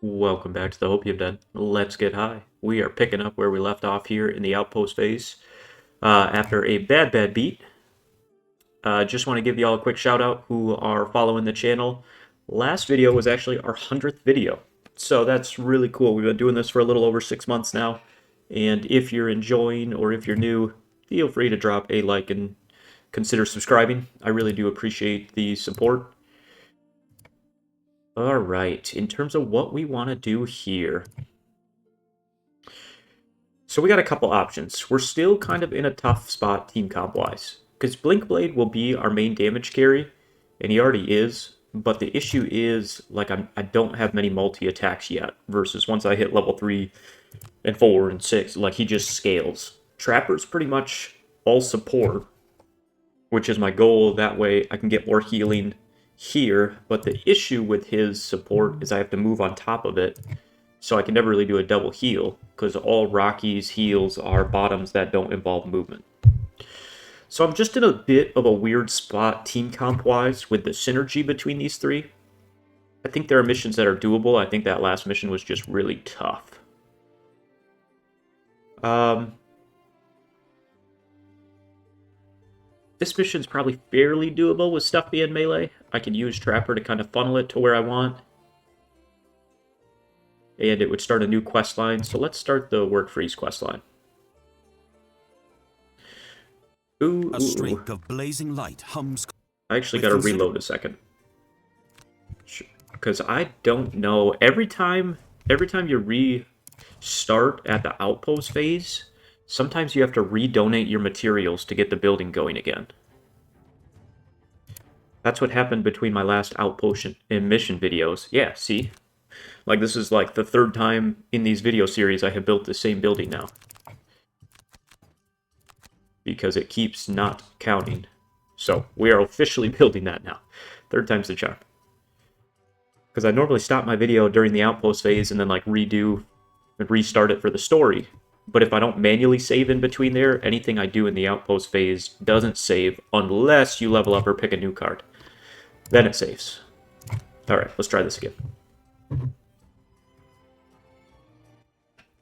Welcome back to the Hope You've Done. Let's get high. We are picking up where we left off here in the outpost phase. After a bad beat, just want to give you all a quick shout out who are following the channel. Last video was actually our 100th video, so that's really cool. We've been doing this for a little over 6 months now, and if you're enjoying or if you're new, feel free to drop a like and consider subscribing. I really do appreciate the support. All right, in terms of what we want to do here. So we got a couple options. We're still kind of in a tough spot team comp-wise, because Blinkblade will be our main damage carry, and he already is, but the issue is, like, I don't have many multi-attacks yet, versus once I hit level 3 and 4 and 6, like, he just scales. Trapper's pretty much all support, which is my goal. That way I can get more healing here, but the issue with his support is I have to move on top of it, so I can never really do a double heal, because all Rocky's heals are bottoms that don't involve movement. So I'm just in a bit of a weird spot team comp-wise with the synergy between these three. I think there are missions that are doable. I think that last mission was just really tough. This mission's probably fairly doable with stuff being melee. I can use Trapper to kind of funnel it to where I want. And it would start a new quest line. So let's start the Work Freeze quest line. A streak of blazing light hums. I actually got to reload a second. Because I don't know. Every time you restart at the outpost phase, sometimes you have to redonate your materials to get the building going again. That's what happened between my last outpost and mission videos. Yeah, see? Like, this is like the third time in these video series I have built the same building now. Because it keeps not counting. So, we are officially building that now. Third time's the charm. Because I normally stop my video during the outpost phase and then, like, redo and restart it for the story. But if I don't manually save in between there, anything I do in the outpost phase doesn't save unless you level up or pick a new card. Then it saves. Alright, let's try this again.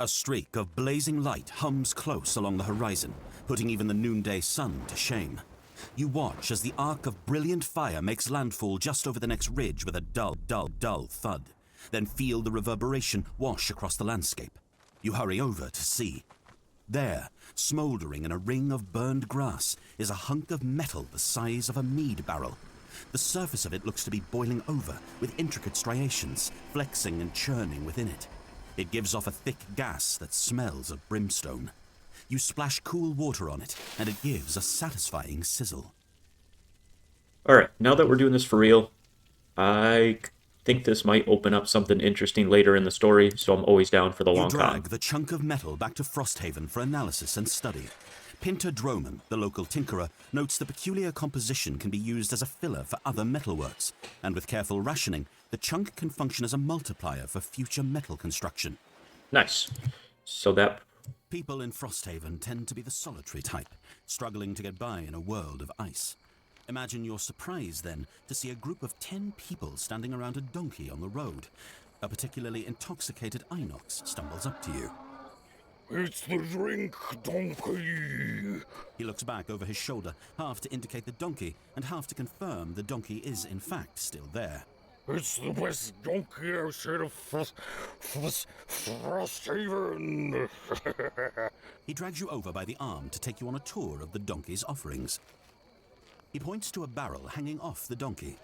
A streak of blazing light hums close along the horizon, putting even the noonday sun to shame. You watch as the arc of brilliant fire makes landfall just over the next ridge with a dull thud, then feel the reverberation wash across the landscape. You hurry over to see. There, smouldering in a ring of burned grass, is a hunk of metal the size of a mead barrel. The surface of it looks to be boiling over, with intricate striations, flexing and churning within it. It gives off a thick gas that smells of brimstone. You splash cool water on it, and it gives a satisfying sizzle. Alright, now that we're doing this for real, I think this might open up something interesting later in the story, so I'm always down for the long con. You drag the chunk of metal back to Frosthaven for analysis and study. Pinter Droman, the local tinkerer, notes the peculiar composition can be used as a filler for other metalworks, and with careful rationing, the chunk can function as a multiplier for future metal construction. Nice. So that... People in Frosthaven tend to be the solitary type, struggling to get by in a world of ice. Imagine your surprise, then, to see a group of 10 people standing around a donkey on the road. A particularly intoxicated Inox stumbles up to you. It's the drink, donkey. He looks back over his shoulder, half to indicate the donkey, and half to confirm the donkey is in fact still there. It's the best donkey outside of Frosthaven. He drags you over by the arm to take you on a tour of the donkey's offerings. He points to a barrel hanging off the donkey.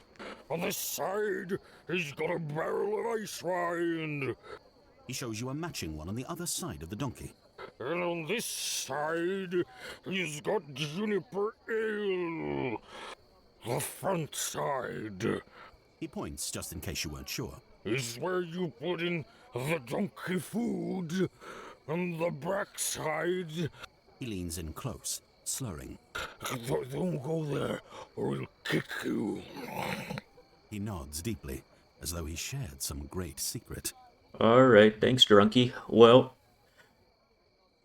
On this side, he's got a barrel of ice wine. He shows you a matching one on the other side of the donkey. And on this side, he's got juniper ale. The front side. He points, just in case you weren't sure. Is where you put in the donkey food. And the back side. He leans in close, slurring. Don't go there, or he'll kick you. He nods deeply, as though he shared some great secret. Alright, thanks, Drunky. Well,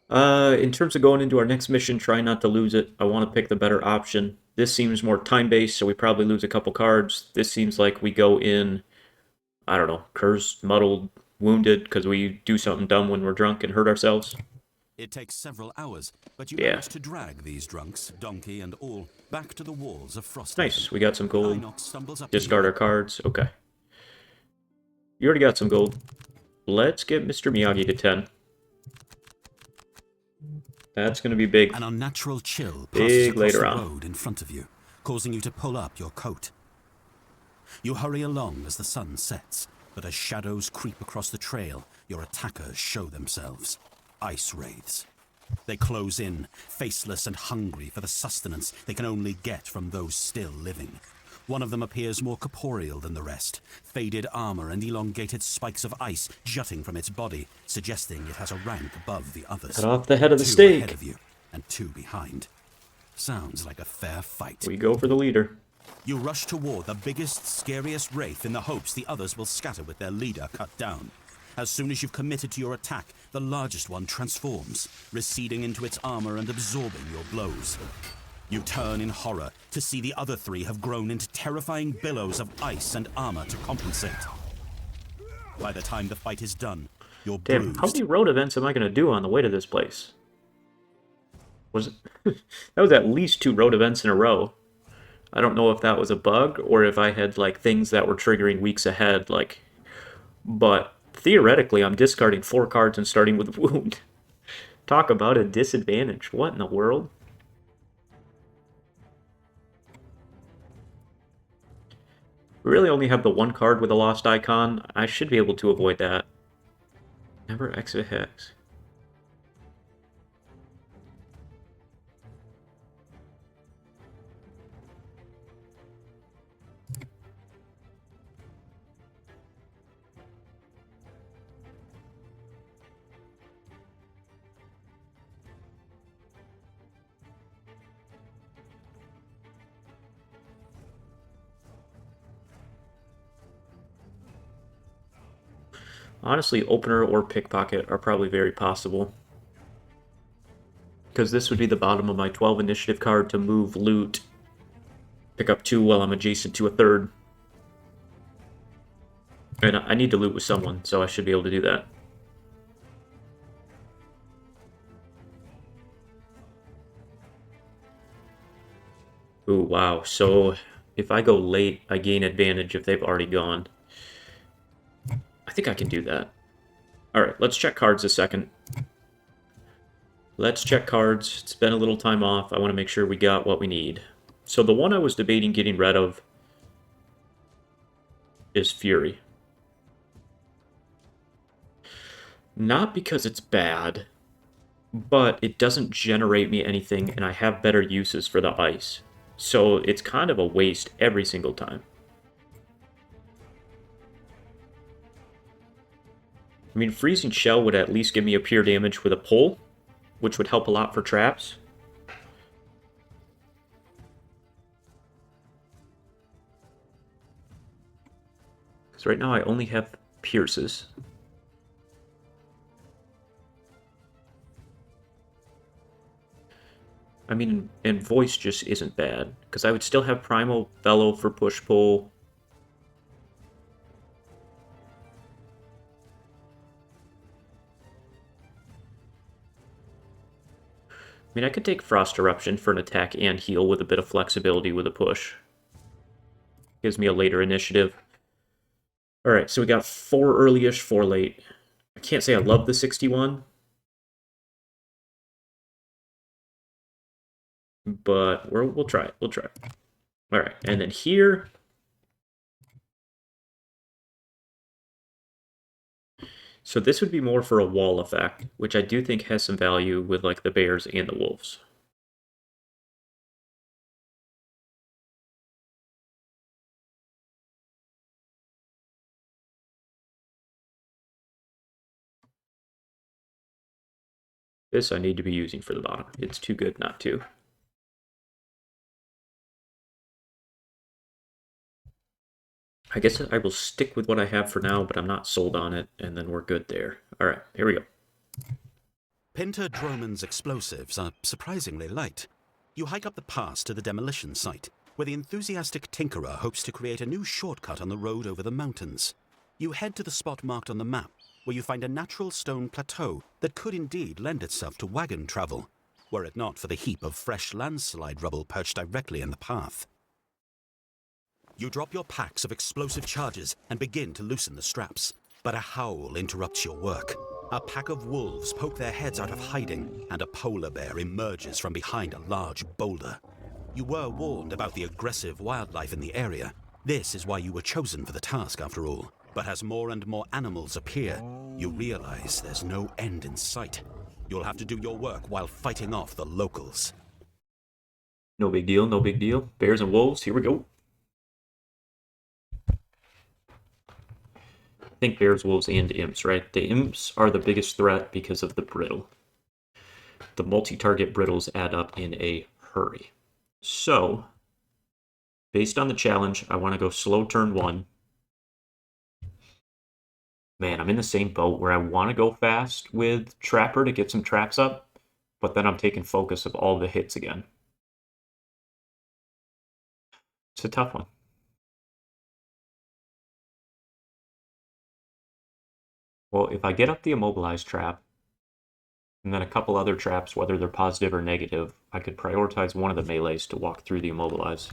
in terms of going into our next mission, try not to lose it. I want to pick the better option. This seems more time-based, so we probably lose a couple cards. This seems like we go in, I don't know, cursed, muddled, wounded because we do something dumb when we're drunk and hurt ourselves. It takes several hours, but you Yeah. manage to drag these drunks, donkey and all, back to the walls of Frosthaven. Nice, we got some gold. Inox stumbles up to Discard you. our cards. Okay. You already got some gold. Let's get Mr. Miyagi to 10. That's going to be big. An unnatural chill Big passes across later the on. road in front of you, causing you to pull up your coat. You hurry along as the sun sets, but as shadows creep across the trail, your attackers show themselves. Ice wraiths. They close in, faceless and hungry for the sustenance they can only get from those still living. One of them appears more corporeal than the rest, faded armor and elongated spikes of ice jutting from its body, suggesting it has a rank above the others. Cut off the head of the Two stake. ahead of you, and two behind. Sounds like a fair fight. We go for the leader. You rush toward the biggest, scariest wraith in the hopes the others will scatter with their leader cut down. As soon as you've committed to your attack, the largest one transforms, receding into its armor and absorbing your blows. You turn in horror to see the other three have grown into terrifying billows of ice and armor to compensate. By the time the fight is done, you're Damn, bruised. how many road events am I going to do on the way to this place? Was it? That was at least 2 road events in a row. I don't know if that was a bug or if I had like things that were triggering weeks ahead, like. But theoretically, I'm discarding 4 cards and starting with wound. Talk about a disadvantage. What in the world? We really only have the 1 card with a lost icon. I should be able to avoid that. Never exit hex. Honestly, opener or pickpocket are probably very possible. Because this would be the bottom of my 12 initiative card to move loot. Pick up 2 while I'm adjacent to a 3rd. And I need to loot with someone, so I should be able to do that. Ooh, wow. So if I go late, I gain advantage if they've already gone. I think I can do that. Alright, let's check cards a second. Let's check cards. It's been a little time off. I want to make sure we got what we need. So the one I was debating getting rid of is Fury. Not because it's bad, but it doesn't generate me anything and I have better uses for the ice. So it's kind of a waste every single time. I mean, Freezing Shell would at least give me a pure damage with a pull, which would help a lot for traps. Because right now I only have pierces. I mean, and voice just isn't bad, because I would still have Primal Fellow for push-pull. I mean, I could take Frost Eruption for an attack and heal with a bit of flexibility with a push. Gives me a later initiative. Alright, so we got 4 early-ish, 4 late. I can't say I love the 61. But we'll try it. We'll try it. Alright, and then here... So this would be more for a wall effect, which I do think has some value with like the bears and the wolves. This I need to be using for the bottom. It's too good not to. I guess I will stick with what I have for now, but I'm not sold on it, and then we're good there. Alright, here we go. Pinter Droman's explosives are surprisingly light. You hike up the pass to the demolition site, where the enthusiastic tinkerer hopes to create a new shortcut on the road over the mountains. You head to the spot marked on the map, where you find a natural stone plateau that could indeed lend itself to wagon travel, were it not for the heap of fresh landslide rubble perched directly in the path. You drop your packs of explosive charges and begin to loosen the straps, but a howl interrupts your work. A pack of wolves poke their heads out of hiding, and a polar bear emerges from behind a large boulder. You were warned about the aggressive wildlife in the area. This is why you were chosen for the task, after all. But as more and more animals appear, you realize there's no end in sight. You'll have to do your work while fighting off the locals. No big deal, no big deal. Bears and wolves, here we go. I think bears, wolves, and imps, right? The imps are the biggest threat because of the brittle. The multi-target brittles add up in a hurry. So, based on the challenge, I want to go slow turn 1. Man, I'm in the same boat where I want to go fast with Trapper to get some traps up, but then I'm taking focus of all the hits again. It's a tough one. Well, if I get up the immobilized trap, and then a couple other traps, whether they're positive or negative, I could prioritize one of the melees to walk through the immobilized.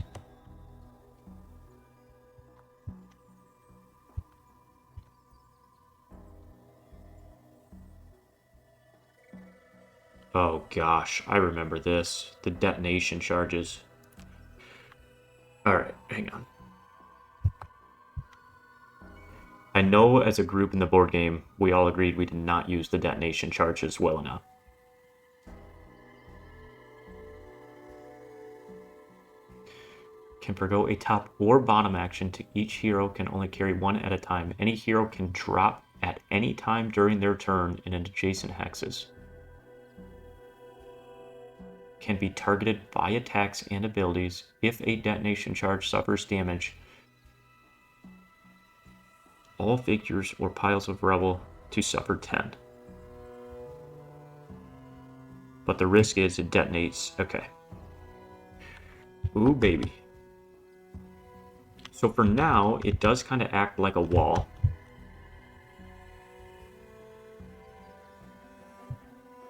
Oh gosh, I remember this. The detonation charges. Alright, hang on. I know as a group in the board game, we all agreed we did not use the detonation charges well enough. Can forgo a top or bottom action to each hero can only carry one at a time. Any hero can drop at any time during their turn in adjacent hexes. Can be targeted by attacks and abilities. If a detonation charge suffers damage, all figures or piles of rubble to suffer 10. But the risk is it detonates. Okay. Ooh, baby. So for now, it does kind of act like a wall.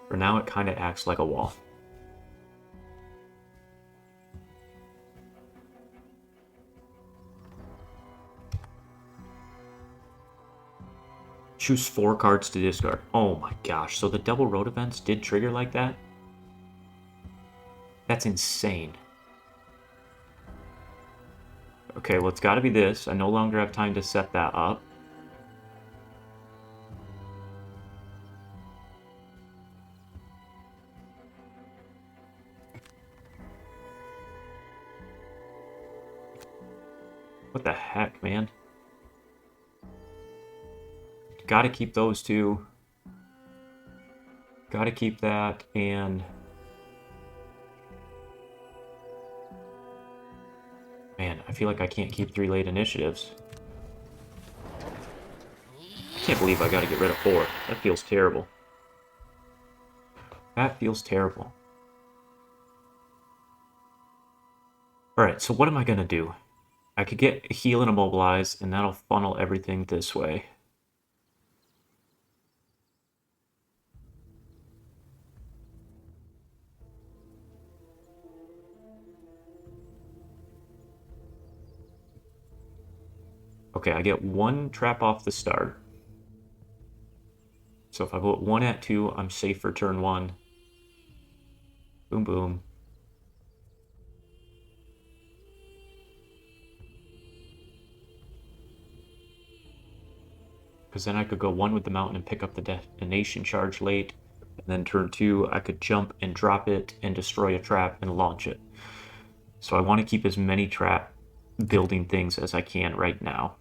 For now, it kind of acts like a wall. Choose 4 cards to discard. Oh my gosh, so the double road events did trigger like that? That's insane. Okay, well it's gotta be this. I no longer have time to set that up. What the heck, man? Gotta keep those two. Gotta keep that, and... Man, I feel like I can't keep 3 late initiatives. I can't believe I gotta get rid of 4. That feels terrible. That feels terrible. Alright, so what am I gonna do? I could get heal and immobilize, and that'll funnel everything this way. Okay, I get 1 trap off the start. So if I put 1 at 2, I'm safe for turn 1. Boom, boom. Because then I could go 1 with the mountain and pick up the detonation charge late. And then turn 2, I could jump and drop it and destroy a trap and launch it. So I want to keep as many trap building things as I can right now.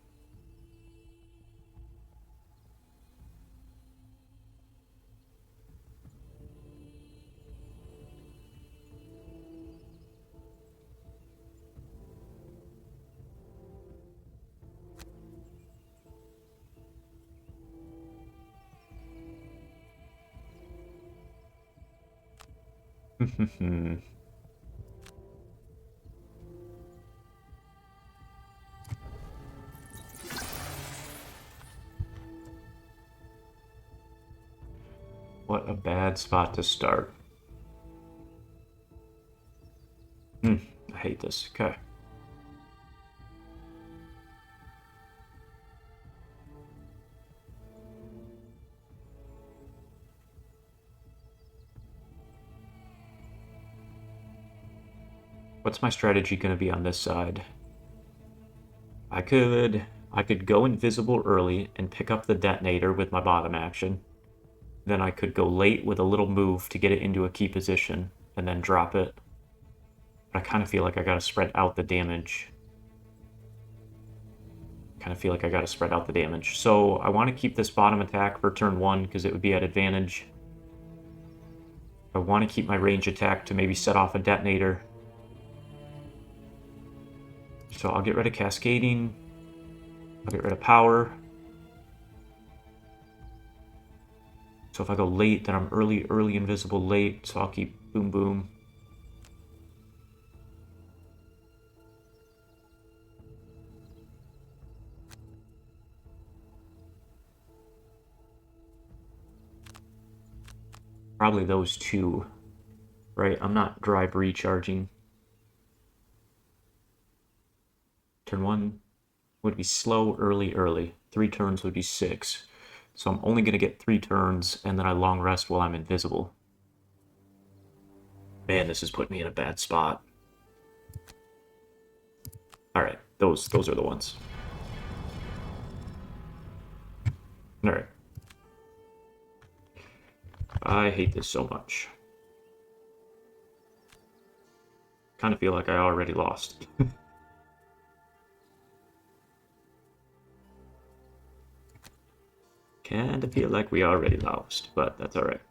What a bad spot to start. I hate this. Okay. What's my strategy going to be on this side? I could go invisible early and pick up the detonator with my bottom action. Then I could go late with a little move to get it into a key position and then drop it. But I kind of feel like I gotta spread out the damage. So I want to keep this bottom attack for turn 1 because it would be at advantage. I want to keep my range attack to maybe set off a detonator. So I'll get rid of cascading. I'll get rid of power. So if I go late, then I'm early invisible late. So I'll keep boom boom. Probably those two, right? I'm not drive recharging. Turn 1 would be slow, early. 3 turns would be 6. So I'm only going to get 3 turns, and then I long rest while I'm invisible. Man, this is putting me in a bad spot. Alright, those are the ones. Alright. I hate this so much. Kind of feel like I already lost. Kind of feel like we already lost, but that's alright.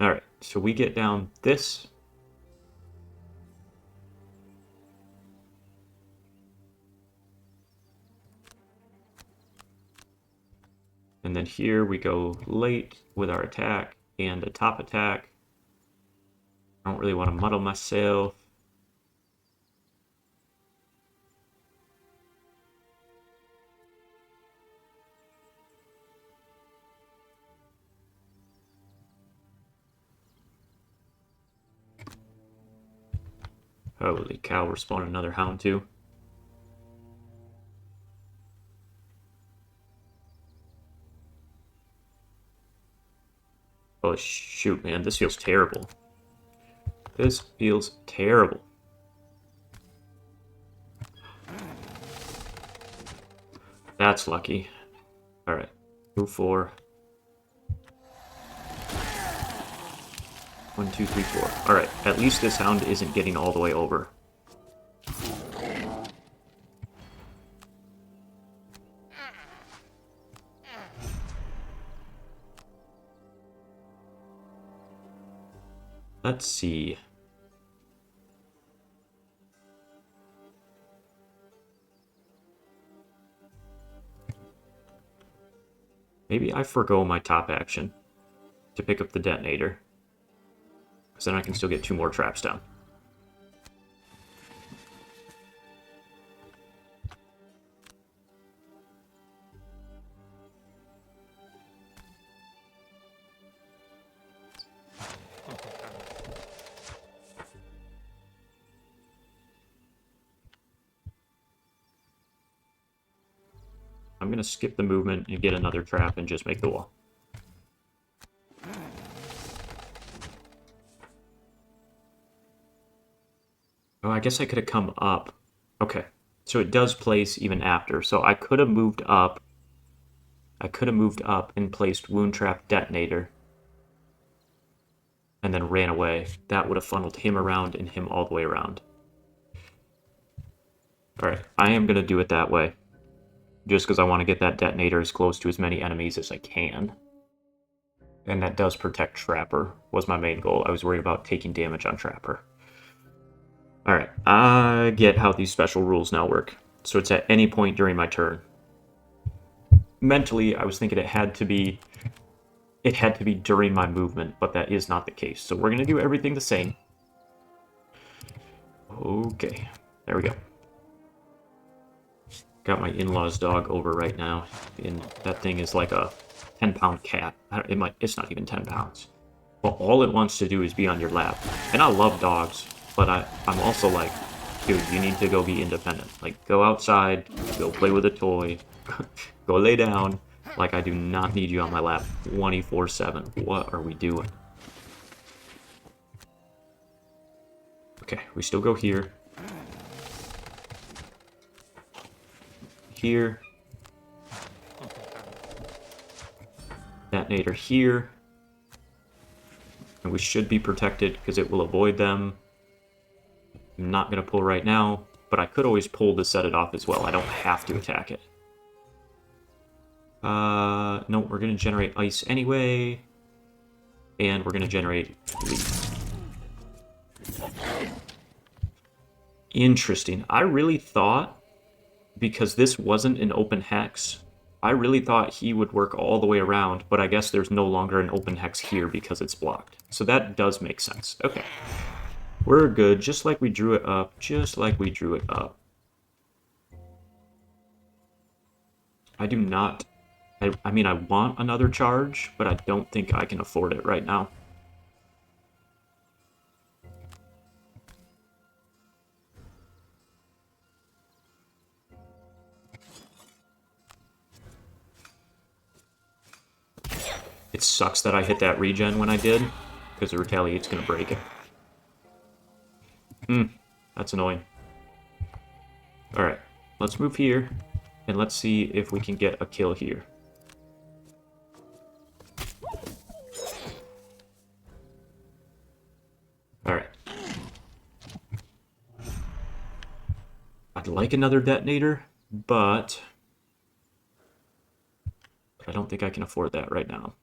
Alright, so we get down this. And then here we go late with our attack and a top attack. I don't really want to muddle myself. Holy cow, we're spawning another hound too. Oh shoot, man, this feels terrible. This feels terrible. That's lucky. Alright, move 4. 1, 2, 3, 4. Alright, at least this hound isn't getting all the way over. Let's see. Maybe I forgo my top action to pick up the detonator. Because then I can still get 2 more traps down. I'm going to skip the movement and get another trap and just make the wall. Oh, I guess I could have come up. Okay, so it does place even after. So I could have moved up. And placed Wound Trap Detonator. And then ran away. That would have funneled him around and him all the way around. Alright, I am going to do it that way. Just because I want to get that detonator as close to as many enemies as I can. And that does protect Trapper, was my main goal. I was worried about taking damage on Trapper. Alright, I get how these special rules now work. So it's at any point during my turn. Mentally, I was thinking it had to be during my movement, but that is not the case. So we're going to do everything the same. Okay, there we go. Got my in-laws dog over right now, and that thing is like a 10-pound cat. It's not even 10 pounds. But all it wants to do is be on your lap. And I love dogs, but I'm also like, dude, you need to go be independent. Like, go outside, go play with a toy, go lay down. Like, I do not need you on my lap 24/7. What are we doing? Okay, we still go here. Here. Detonator here. And we should be protected because it will avoid them. I'm not going to pull right now, but I could always pull to set it off as well. I don't have to attack it. No, we're going to generate ice anyway. And we're going to generate leaf. Interesting. I really thought, because this wasn't an open hex, I really thought he would work all the way around, but I guess there's no longer an open hex here because it's blocked. So that does make sense. Okay. We're good, just like we drew it up, just like we drew it up. I do not... I mean, I want another charge, but I don't think I can afford it right now. It sucks that I hit that regen when I did, because the Retaliate's going to break it. That's annoying. Alright, let's move here, and let's see if we can get a kill here. Alright. I'd like another detonator, but I don't think I can afford that right now.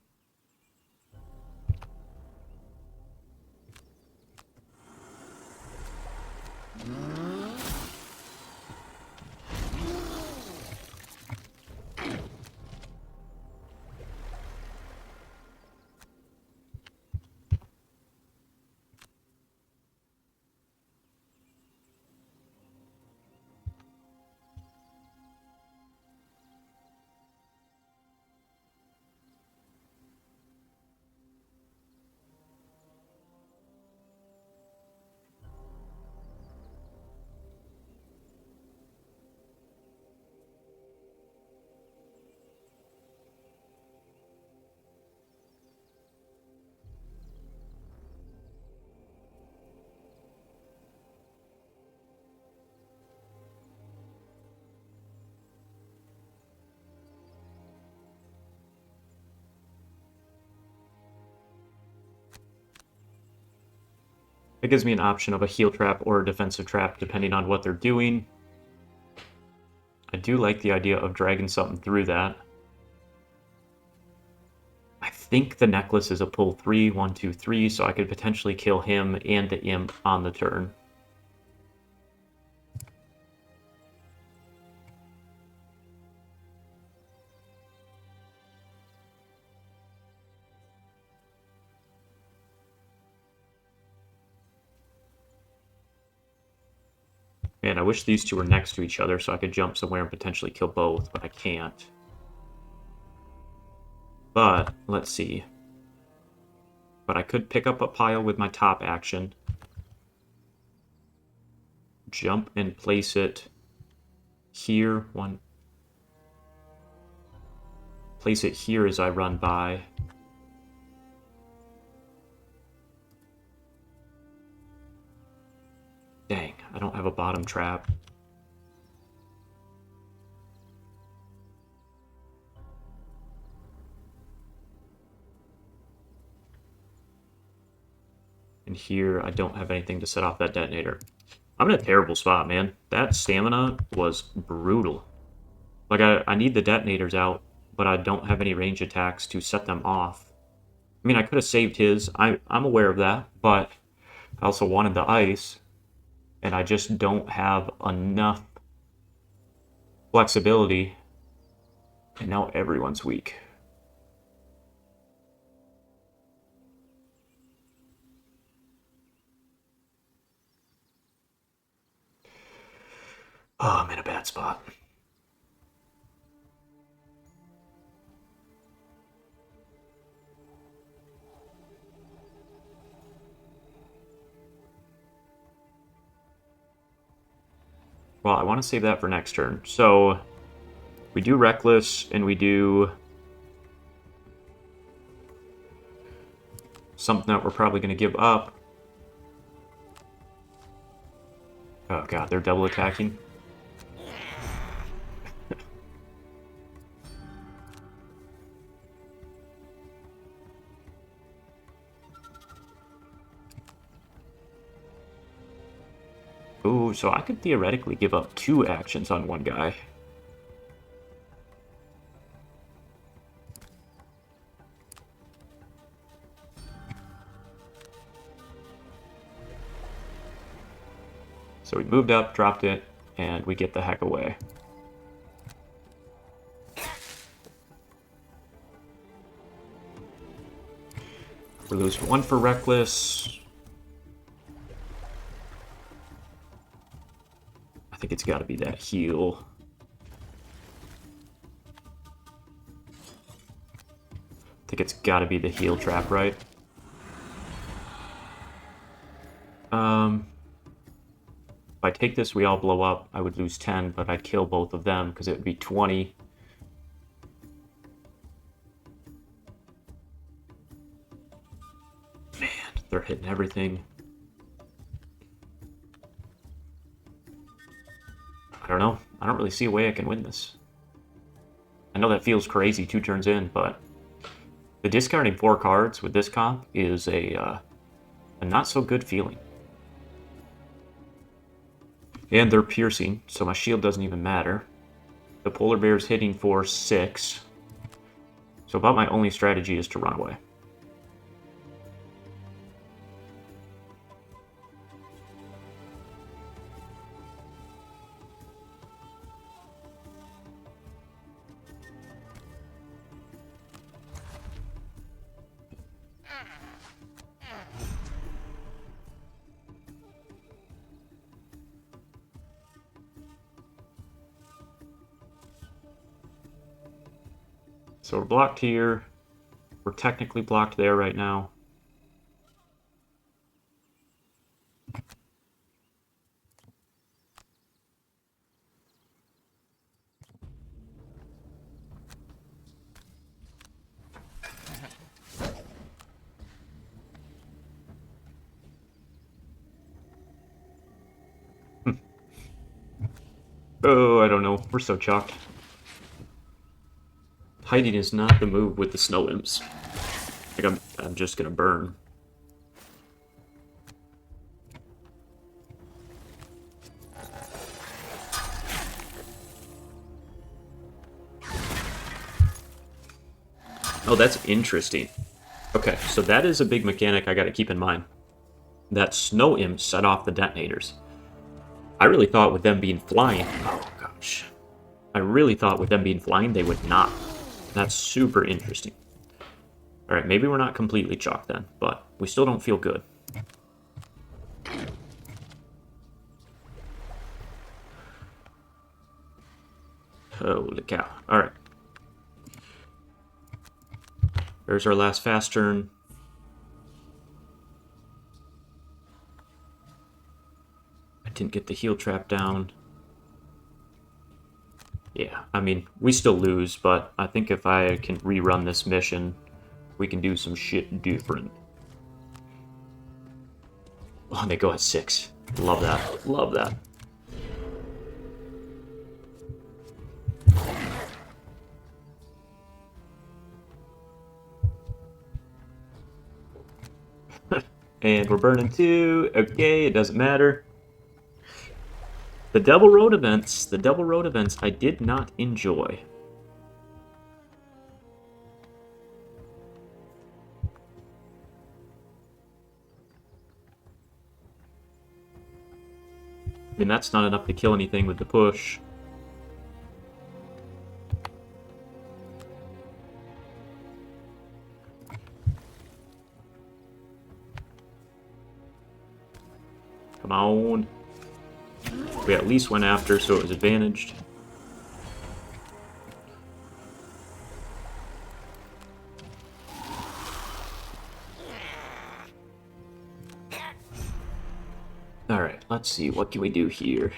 It gives me an option of a heal trap or a defensive trap, depending on what they're doing. I do like the idea of dragging something through that. I think the necklace is a pull 3, 1, 2, 3, so I could potentially kill him and the imp on the turn. Man, I wish these two were next to each other so I could jump somewhere and potentially kill both, but I can't. But, let's see. But I could pick up a pile with my top action. Jump and place it here. Place it here as I run by. Dang, I don't have a bottom trap. And here, I don't have anything to set off that detonator. I'm in a terrible spot, man. That stamina was brutal. Like, I need the detonators out, but I don't have any range attacks to set them off. I mean, I could have saved his. I'm aware of that, but I also wanted the ice, and I just don't have enough flexibility. And now everyone's weak. Oh, I'm in a bad spot. Well, I want to save that for next turn. So we do Reckless, and we do something that we're probably going to give up. Oh god, they're double attacking. Ooh, so I could theoretically give up 2 actions on one guy. So we moved up, dropped it, and we get the heck away. We lose 1 for Reckless. I think it's got to be that heal. I think it's got to be the heal trap, right? If I take this, we all blow up. I would lose 10, but I'd kill both of them because it would be 20. Man, they're hitting everything. I don't know. I don't really see a way I can win this. I know that feels crazy 2 turns in, but the discarding 4 cards with this comp is a not so good feeling. And they're piercing, so my shield doesn't even matter. The polar bear's hitting for 6. So about my only strategy is to run away. So we're blocked here. We're technically blocked there right now. Oh, I don't know. We're so chalked. Hiding is not the move with the snow imps. Like I'm just gonna burn. Oh, that's interesting. Okay, so that is a big mechanic I gotta keep in mind. That snow imp set off the detonators. I really thought with them being flying... Oh, gosh. I really thought with them being flying, they would not. That's super interesting. Alright, maybe we're not completely chalked then, but we still don't feel good. Holy cow. Alright. There's our last fast turn. I didn't get the heal trap down. Yeah, I mean, we still lose, but I think if I can rerun this mission, we can do some shit different. Oh, they go at 6. Love that. Love that. And we're burning 2. Okay, it doesn't matter. The double road events I did not enjoy. I mean, that's not enough to kill anything with the push. Come on. We at least went after, so it was advantaged. Alright, let's see. What can we do here?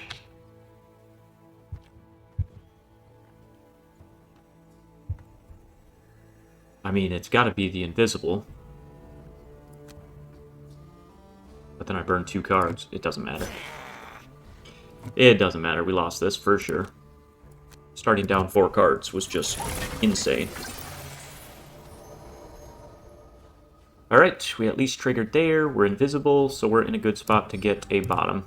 I mean, it's got to be the invisible. But then I burned 2 cards. It doesn't matter. It doesn't matter. We lost this for sure. Starting down 4 cards was just insane. Alright, we at least triggered there. We're invisible, so we're in a good spot to get a bottom.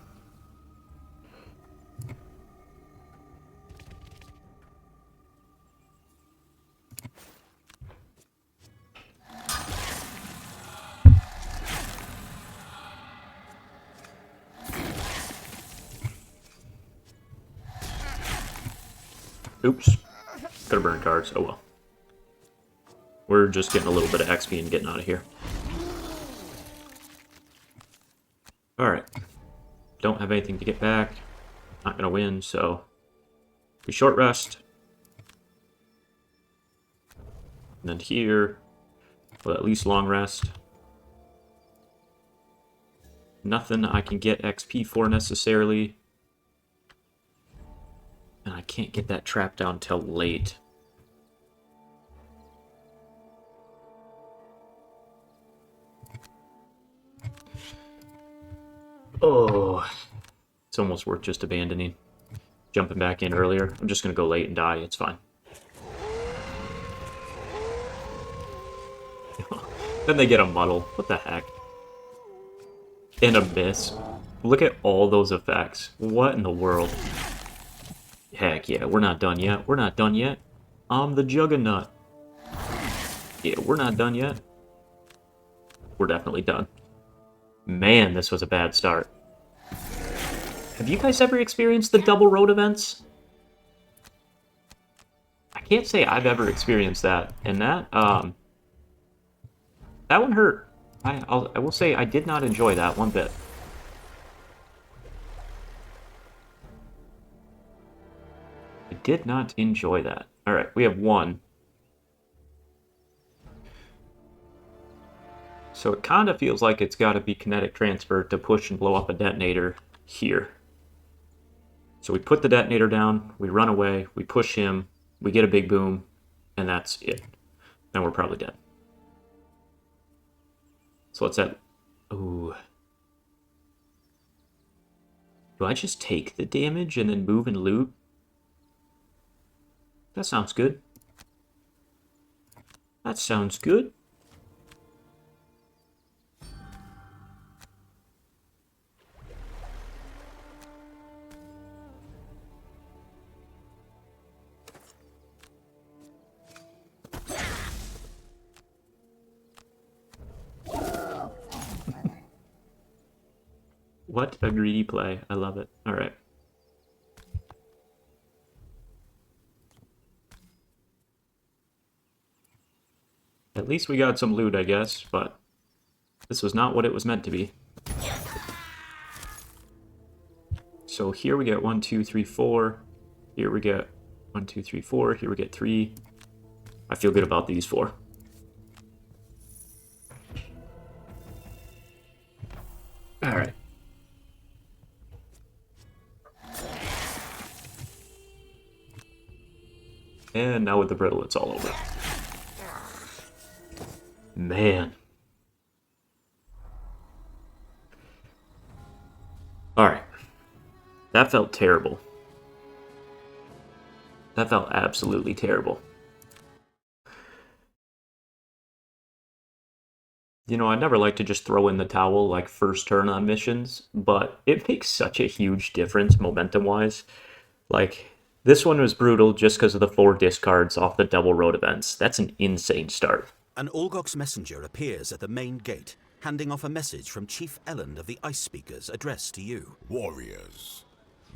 Oops. Could have burned cards. Oh well. We're just getting a little bit of XP and getting out of here. Alright. Don't have anything to get back. Not going to win, so we short rest. And then here, we'll at least long rest. Nothing I can get XP for necessarily. And I can't get that trap down till late. Oh, it's almost worth just abandoning. Jumping back in earlier. I'm just going to go late and die. It's fine. Then they get a muddle. What the heck? And a miss. Look at all those effects. What in the world? Heck yeah, we're not done yet. We're not done yet. I'm the Juggernaut. Yeah, we're not done yet. We're definitely done. Man, this was a bad start. Have you guys ever experienced the double road events? I can't say I've ever experienced that. And that one hurt. I will say I did not enjoy that one bit. I did not enjoy that. Alright, we have 1. So it kind of feels like it's got to be kinetic transfer to push and blow up a detonator here. So we put the detonator down, we run away, we push him, we get a big boom, and that's it. Then we're probably dead. So what's that? Ooh. Do I just take the damage and then move and loot? That sounds good. That sounds good. What a greedy play. I love it. All right. At least we got some loot, I guess, but this was not what it was meant to be. So here we get 1, 2, 3, 4. Here we get 1, 2, 3, 4. Here we get 3. I feel good about these 4. All right. And now with the brittle, it's all over. Man. Alright. That felt terrible. That felt absolutely terrible. You know, I never like to just throw in the towel like first turn on missions, but it makes such a huge difference momentum-wise. Like, this one was brutal just because of the 4 discards off the double road events. That's an insane start. An Olgok's messenger appears at the main gate, handing off a message from Chief Elland of the Ice Speakers addressed to you. Warriors,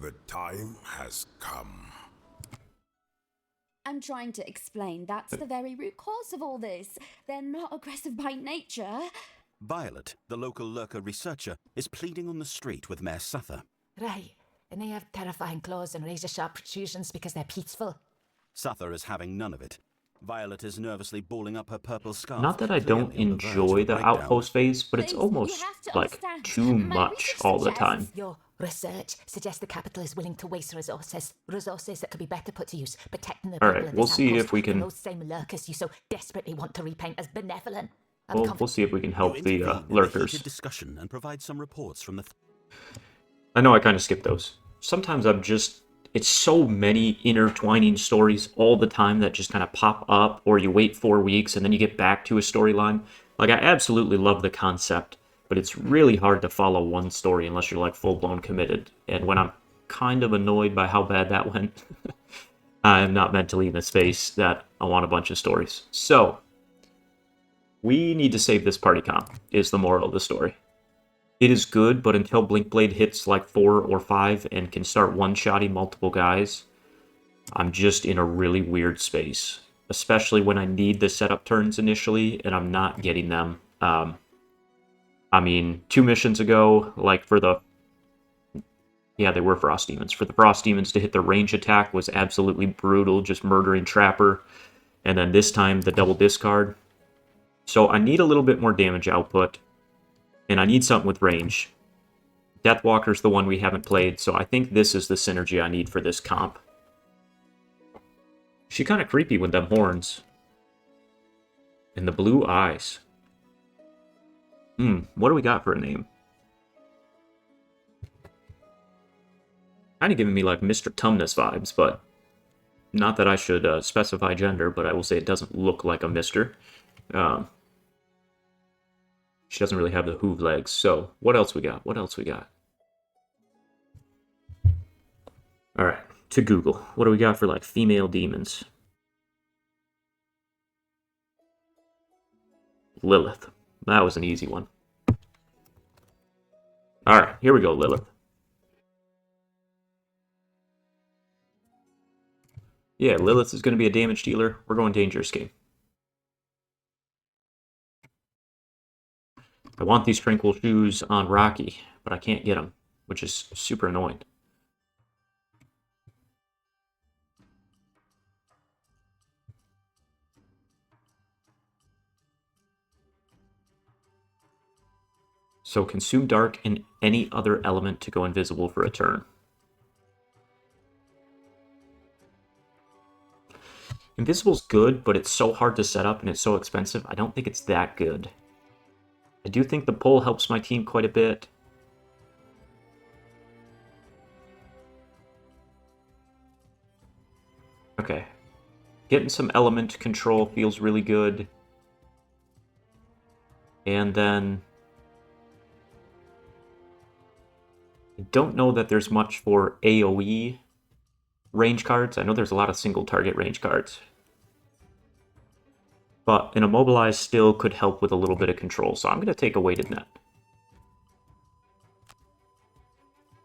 the time has come. I'm trying to explain that's the very root cause of all this. They're not aggressive by nature. Violet, the local lurker researcher, is pleading on the street with Mayor Suther. Right, and they have terrifying claws and razor-sharp protrusions because they're peaceful. Suther is having none of it. Violet is nervously balling up her purple scarf. Not that I don't clearly on the verge enjoy of a the breakdown. outpost phase, but it's You almost have to like understand, too my much research all the suggests time. Your Research suggests the capital is willing to waste resources that could be better put to use, protecting the All people right, of we'll this see outpost if we from can. those same lurkers you so desperately want to repaint as benevolent. We'll see if we can You help the intervene in the lurkers. heated discussion and provide some reports from the. I know I kind of skipped those. Sometimes it's so many intertwining stories all the time that just kind of pop up, or you wait 4 weeks and then you get back to a storyline. Like, I absolutely love the concept, but it's really hard to follow one story unless you're like full-blown committed. And when I'm kind of annoyed by how bad that went, I'm not mentally in a space that I want a bunch of stories. So, we need to save this party comp, is the moral of the story. It is good, but until Blinkblade hits like 4 or 5 and can start one-shotting multiple guys, I'm just in a really weird space. Especially when I need the setup turns initially, and I'm not getting them. I mean, 2 missions ago, like for the... Yeah, they were Frost Demons. For the Frost Demons to hit the range attack was absolutely brutal, just murdering Trapper. And then this time, the double discard. So I need a little bit more damage output. And I need something with range. Deathwalker's the one we haven't played, so I think this is the synergy I need for this comp. She's kind of creepy with them horns. And the blue eyes. What do we got for a name? Kind of giving me like Mr. Tumnus vibes, but not that I should specify gender, but I will say it doesn't look like a Mr. She doesn't really have the hoof legs, so what else we got? What else we got? Alright, to Google. What do we got for like female demons? Lilith. That was an easy one. Alright, here we go, Lilith. Yeah, Lilith is going to be a damage dealer. We're going Dangerous Game. I want these Tranquil Shoes on Rocky, but I can't get them, which is super annoying. So consume Dark and any other element to go invisible for a turn. Invisible's good, but it's so hard to set up and it's so expensive. I don't think it's that good. I do think the pull helps my team quite a bit. Okay. Getting some element control feels really good. And then... I don't know that there's much for AoE range cards. I know there's a lot of single target range cards. But an Immobilize still could help with a little bit of control, so I'm going to take a Weighted Net.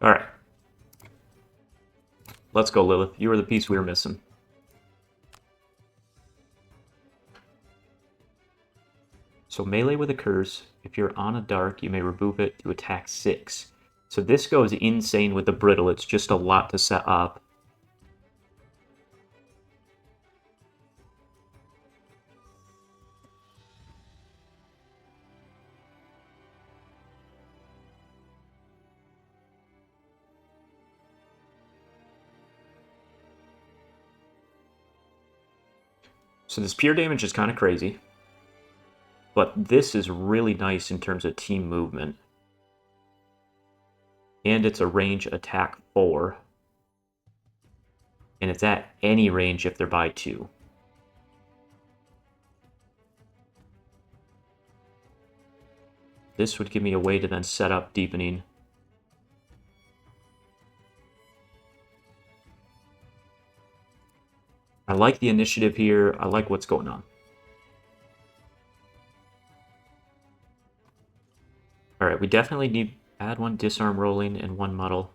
Alright. Let's go, Lilith. You were the piece we were missing. So melee with a curse. If you're on a dark, you may remove it to attack 6. So this goes insane with the brittle. It's just a lot to set up. So this pure damage is kind of crazy. But this is really nice in terms of team movement. And it's a range attack 4. And it's at any range if they're by 2. This would give me a way to then set up deepening. I like the initiative here. I like what's going on. Alright, we definitely need to add 1 disarm rolling and 1 muddle.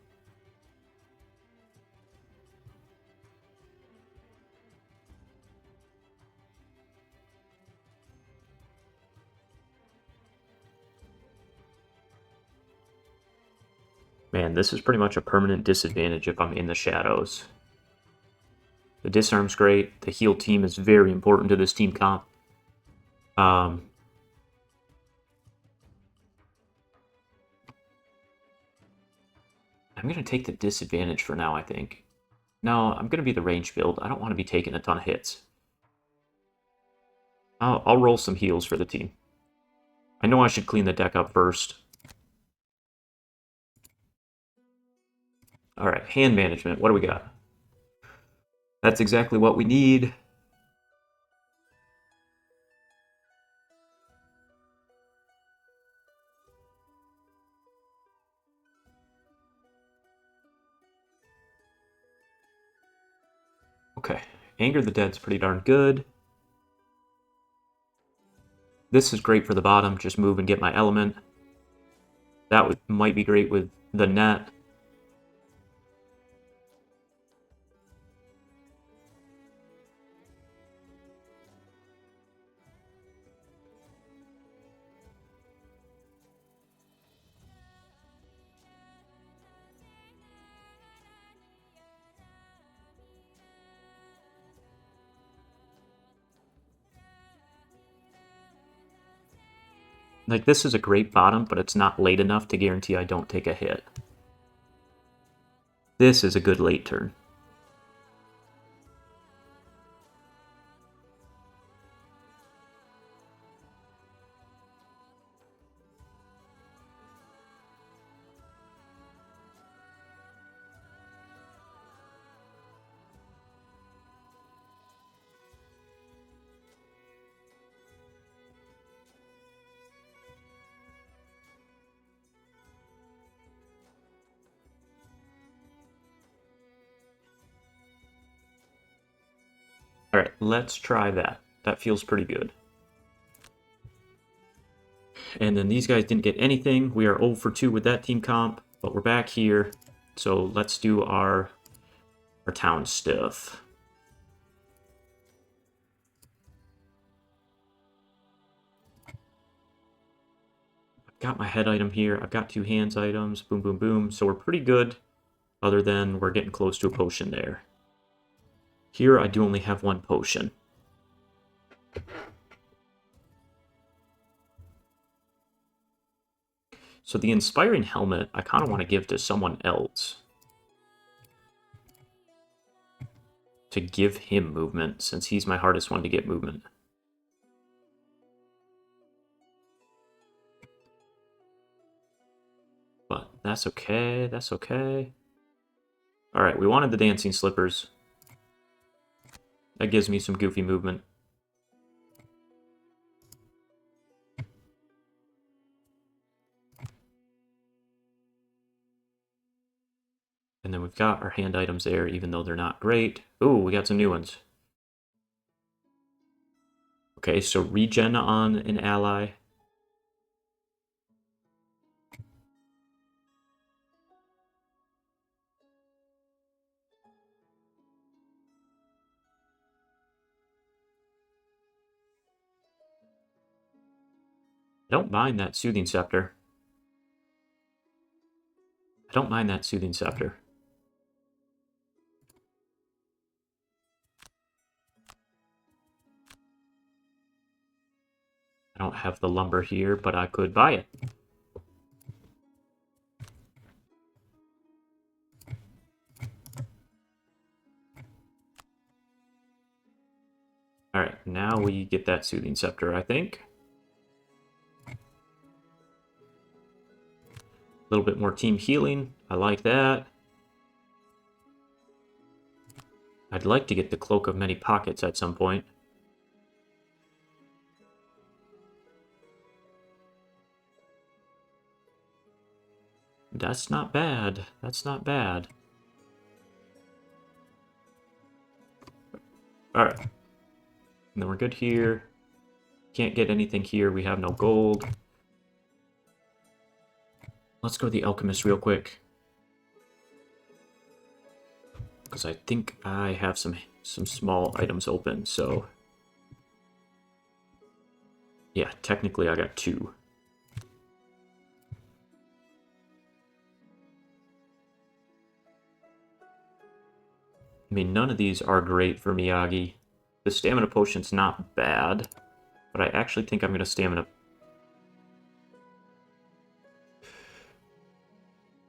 Man, this is pretty much a permanent disadvantage if I'm in the shadows. The disarm's great. The heal team is very important to this team comp. I'm going to take the disadvantage for now, I think. No, I'm going to be the range build. I don't want to be taking a ton of hits. I'll roll some heals for the team. I know I should clean the deck up first. Alright, hand management. What do we got? That's exactly what we need. Okay, Anger the Dead's pretty darn good. This is great for the bottom, just move and get my element. That might be great with the net. Like, this is a great bottom, but it's not late enough to guarantee I don't take a hit. This is a good late turn. Alright, let's try that. That feels pretty good. And then these guys didn't get anything. We are 0 for 2 with that team comp, but we're back here. So let's do our town stuff. I've got my head item here. I've got 2 hands items. Boom, boom, boom. So we're pretty good, other than we're getting close to a potion there. Here I do only have 1 potion. So the Inspiring Helmet, I kind of want to give to someone else. To give him movement, since he's my hardest one to get movement. But that's okay, that's okay. Alright, we wanted the Dancing Slippers. That gives me some goofy movement. And then we've got our hand items there, even though they're not great. Ooh, we got some new ones. Okay, so regen on an ally. I don't mind that Soothing Scepter. I don't mind that Soothing Scepter. I don't have the lumber here, but I could buy it. Alright, now we get that Soothing Scepter, I think. A little bit more team healing. I like that. I'd like to get the Cloak of Many Pockets at some point. That's not bad. That's not bad. Alright. And then we're good here. Can't get anything here. We have no gold. Let's go to the Alchemist real quick. Because I think I have some small items open, so... Yeah, technically I got 2. I mean, none of these are great for Miyagi. The Stamina Potion's not bad, but I actually think I'm going to Stamina...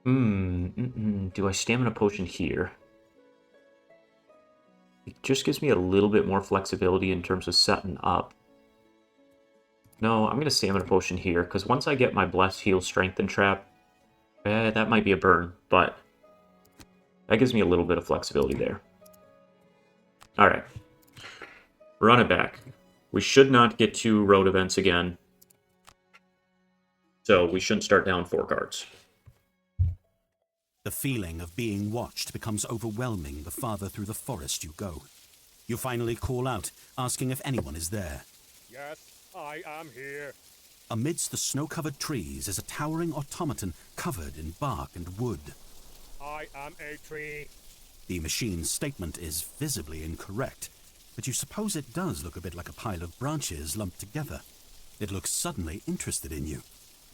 Do I stamina potion here? It just gives me a little bit more flexibility in terms of setting up. No, I'm going to stamina potion here, because once I get my Bless, Heal, Strengthen trap, that might be a burn, but that gives me a little bit of flexibility there. Alright. Run it back. We should not get 2 road events again, so we shouldn't start down 4 cards. The feeling of being watched becomes overwhelming the farther through the forest you go. You finally call out, asking if anyone is there. Yes, I am here. Amidst the snow-covered trees is a towering automaton covered in bark and wood. I am a tree. The machine's statement is visibly incorrect, but you suppose it does look a bit like a pile of branches lumped together. It looks suddenly interested in you.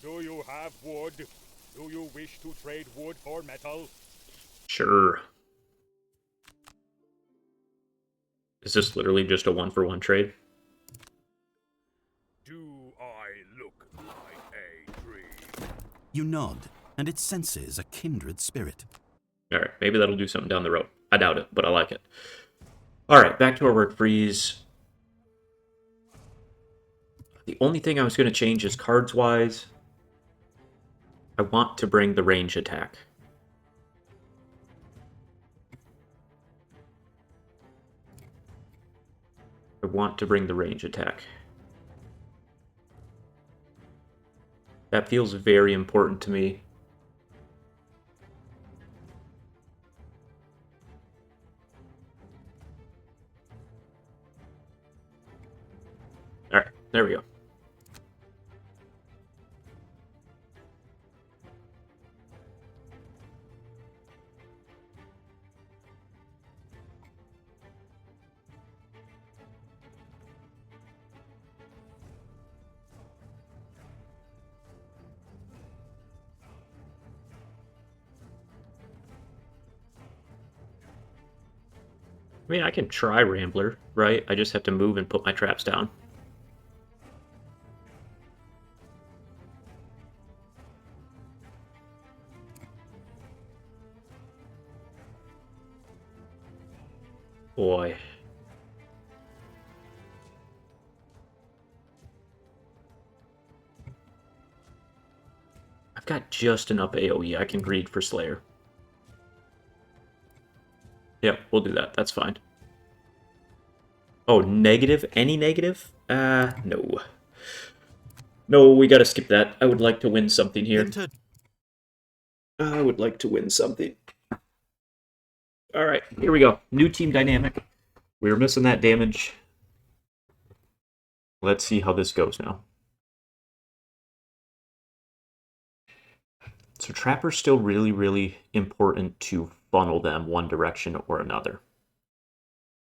Do you have wood? Do you wish to trade wood for metal? Sure. Is this literally just a 1-for-1 trade? Do I look like a tree? You nod, and it senses a kindred spirit. Alright, maybe that'll do something down the road. I doubt it, but I like it. Alright, back to our work freeze. The only thing I was going to change is cards-wise. I want to bring the range attack. That feels very important to me. Alright, there we go. I mean, I can try Rambler, right? I just have to move and put my traps down. Boy. I've got just enough AoE. I can greed for Slayer. Yep, we'll do that. That's fine. Oh, negative? Any negative? No. No, we gotta skip that. I would like to win something here. I would like to win something. Alright, here we go. New team dynamic. We were missing that damage. Let's see how this goes now. So Trapper's still really, really important to funnel them one direction or another.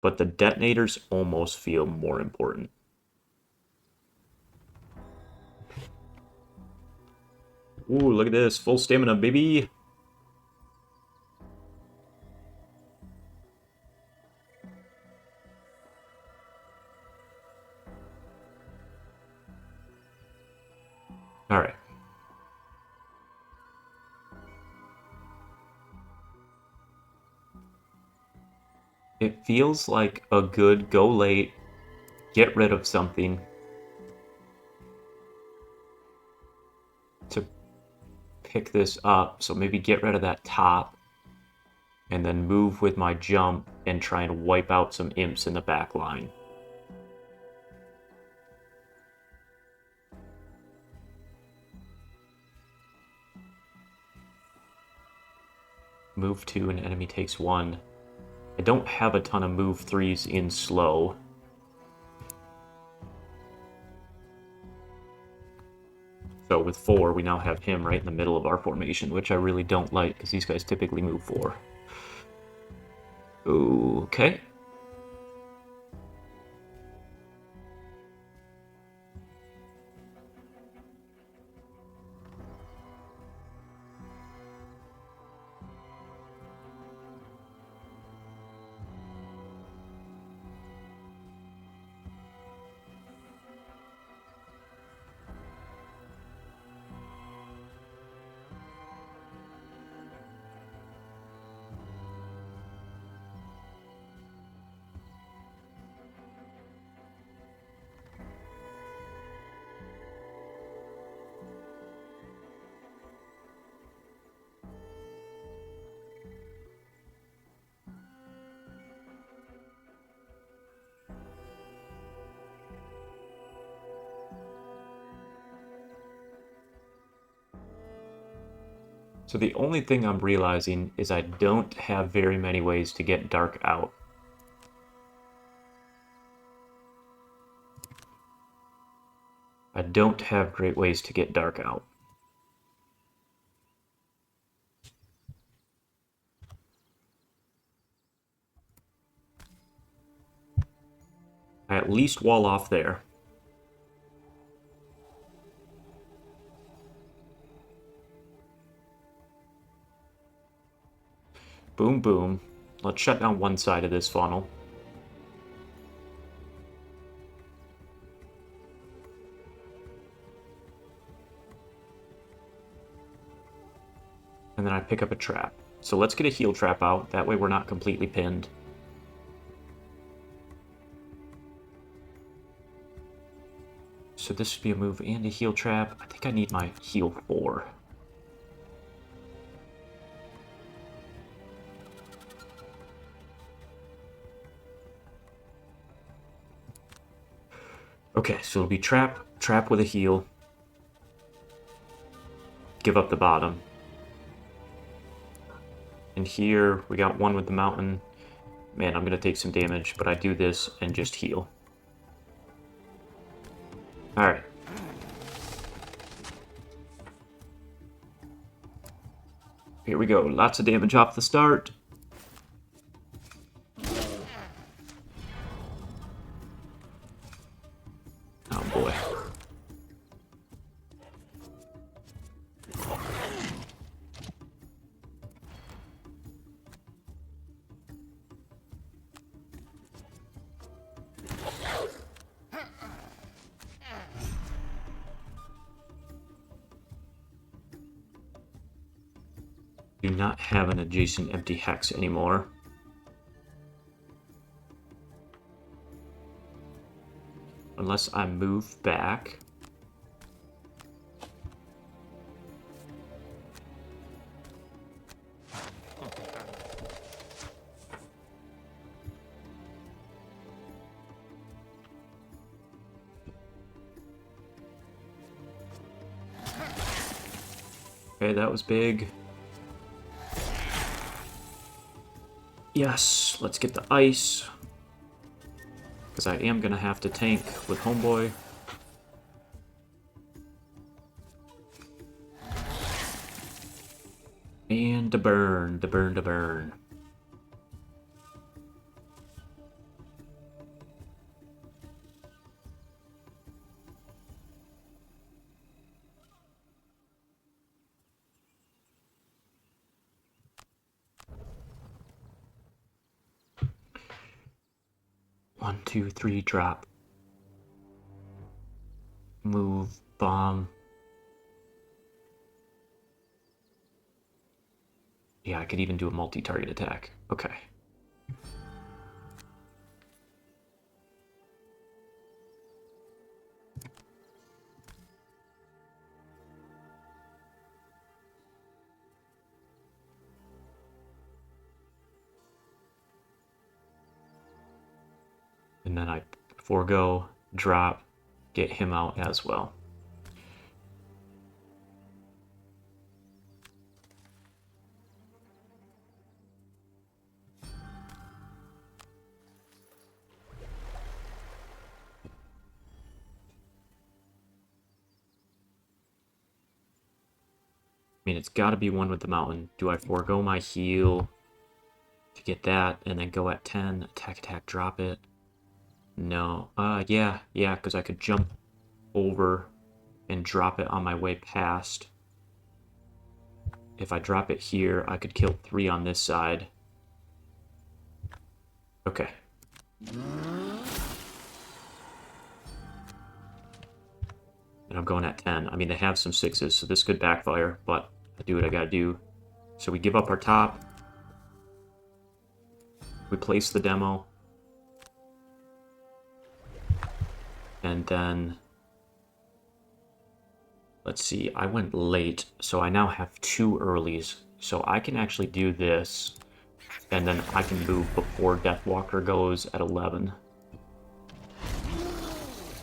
But the detonators almost feel more important. Ooh, look at this. Full stamina, baby. Alright. It feels like a good go late, get rid of something to pick this up. So maybe get rid of that top and then move with my jump and try and wipe out some imps in the back line. Move 2 and enemy takes 1. I don't have a ton of move 3s in slow. So with 4, we now have him right in the middle of our formation, which I really don't like because these guys typically move 4. Okay. So the only thing I'm realizing is I don't have very many ways to get dark out. I don't have great ways to get dark out. I at least wall off there. Boom, boom. Let's shut down one side of this funnel. And then I pick up a trap. So let's get a heal trap out. That way we're not completely pinned. So this would be a move and a heal trap. I think I need my heal 4. Okay, so it'll be trap, trap with a heal. Give up the bottom. And here, we got one with the mountain. Man, I'm going to take some damage, but I do this and just heal. Alright. Here we go. Lots of damage off the start. Oh boy. Do not have an adjacent empty hex anymore. Unless I move back. Okay, that was big. Yes, let's get the ice. Because I am going to have to tank with Homeboy. And to burn, to burn, to burn. One, two, three, drop. Move, bomb. Yeah, I could even do a multi-target attack. Okay. And then I forego, drop, get him out as well. I mean, it's got to be one with the mountain. Do I forego my heal to get that and then go at 10, attack, attack, drop it? No. Yeah, because I could jump over and drop it on my way past. If I drop it here, I could kill 3 on this side. Okay. And I'm going at 10. I mean, they have some 6s, so this could backfire, but I do what I gotta do. So we give up our top. We place the demo. And then... let's see, I went late, so I now have 2 earlies. So I can actually do this, and then I can move before Deathwalker goes at 11.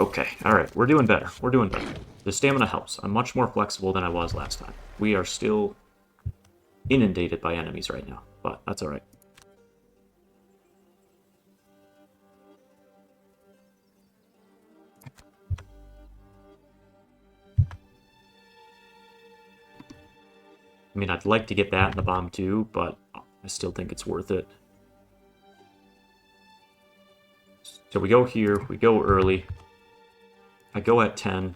Okay, alright, we're doing better. We're doing better. The stamina helps. I'm much more flexible than I was last time. We are still inundated by enemies right now, but that's alright. I mean, I'd like to get that in the bomb too, but I still think it's worth it. So we go here, we go early. I go at 10.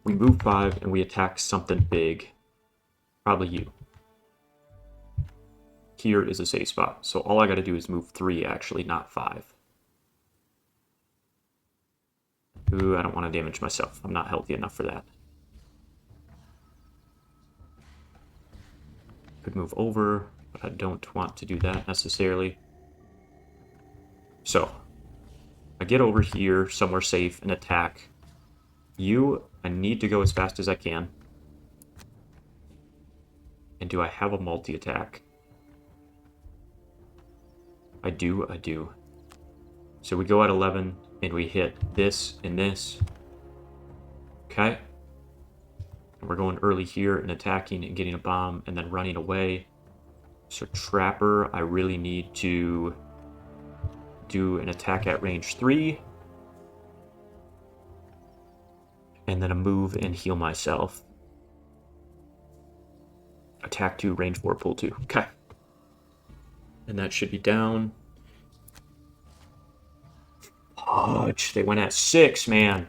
We move 5 and we attack something big. Probably you. Here is a safe spot, so all I gotta do is move 3 actually, not 5. Ooh, I don't want to damage myself. I'm not healthy enough for that. Could move over, but I don't want to do that necessarily. So, I get over here, somewhere safe, and attack. You, I need to go as fast as I can. And do I have a multi-attack? I do. So we go at 11, and we hit this and this. Okay. And we're going early here and attacking and getting a bomb and then running away. So Trapper, I really need to do an attack at range 3. And then a move and heal myself. Attack 2, range 4, pull 2. Okay. And that should be down. Fudge, they went at 6, man.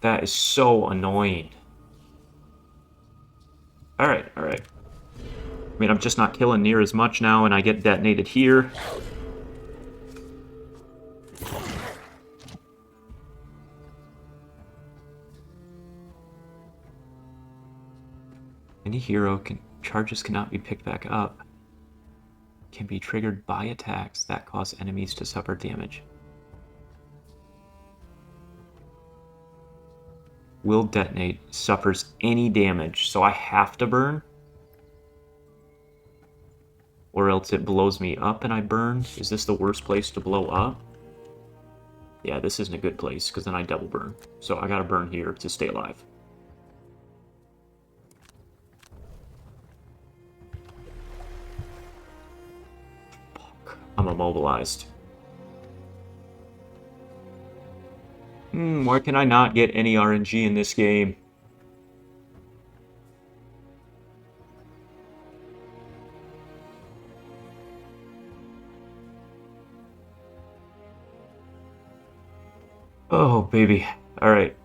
That is so annoying. Alright. I mean, I'm just not killing near as much now, and I get detonated here. Any hero charges cannot be picked back up. Can be triggered by attacks that cause enemies to suffer damage. Will detonate, suffers any damage, so I have to burn? Or else it blows me up and I burn? Is this the worst place to blow up? Yeah, this isn't a good place, because then I double burn. So I gotta burn here to stay alive. I'm immobilized. Why can I not get any RNG in this game? Oh, baby. Alright,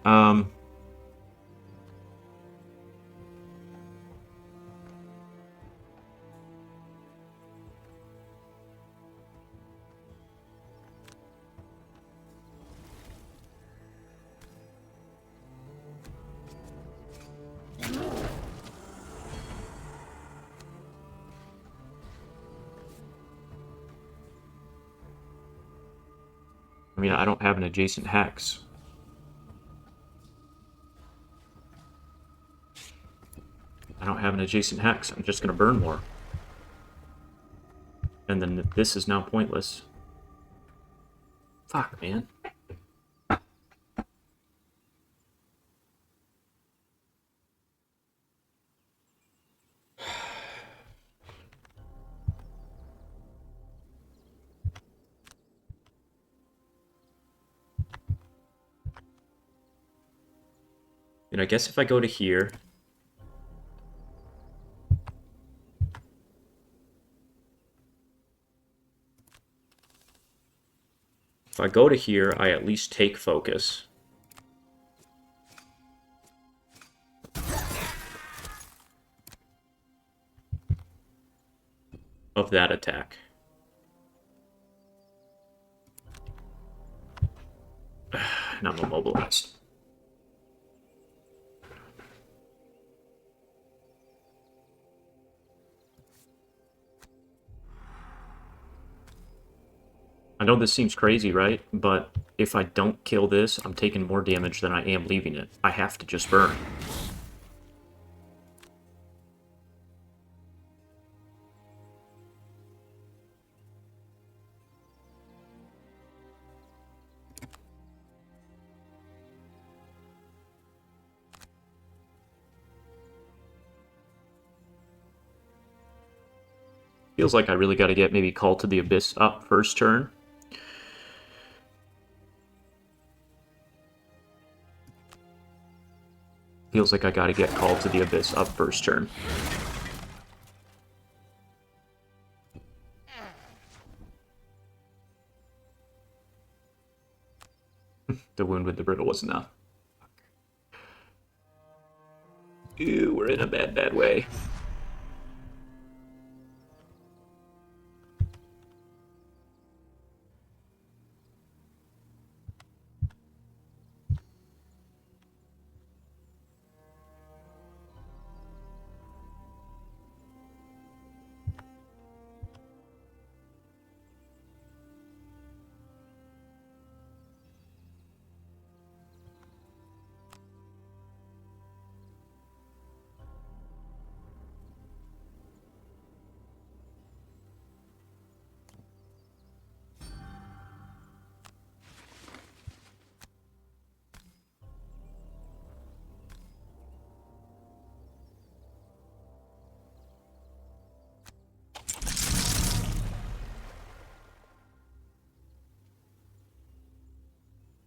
I mean, I don't have an adjacent hex. I'm just gonna burn more. And then this is now pointless. Fuck, man. And I guess if I go to here... If I go to here, I at least take focus. Of that attack. And I'm immobilized. I know this seems crazy, right? But if I don't kill this, I'm taking more damage than I am leaving it. I have to just burn. Feels like I really got to get maybe Call to the Abyss up first turn. Feels like I got to get Call to the Abyss up first turn. The wound with the brittle was enough. Ew, we're in a bad, bad way.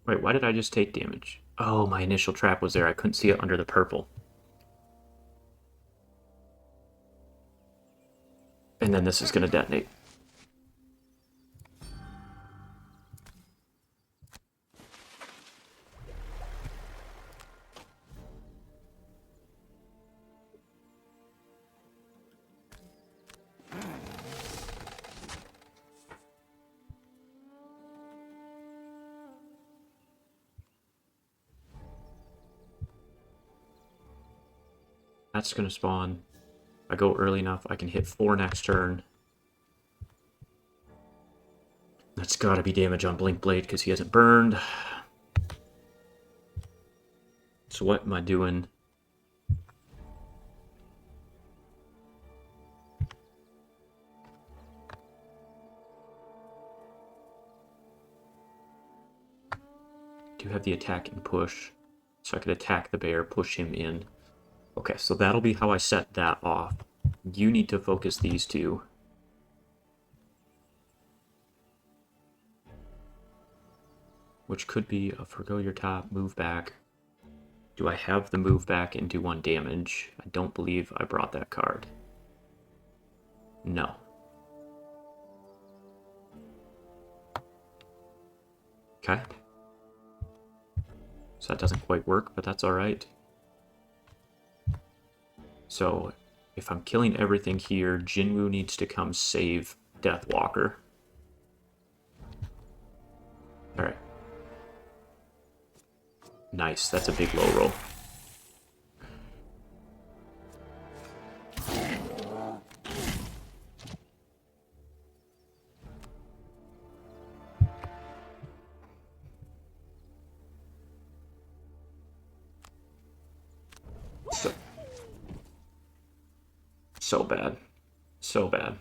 Wait, why did I just take damage? Oh, my initial trap was there. I couldn't see it under the purple. And then this is going to detonate. That's going to spawn. If I go early enough, I can hit 4 next turn. That's got to be damage on Blink Blade because he hasn't burned. So what am I doing? Do have the attack and push. So I could attack the bear, push him in. Okay, so that'll be how I set that off. You need to focus these two. Which could be a forgo your top, move back. Do I have the move back and do 1 damage? I don't believe I brought that card. No. Okay. So that doesn't quite work, but that's alright. So, if I'm killing everything here, Jinwoo needs to come save Deathwalker. Alright. Nice, that's a big low roll. So bad. So bad.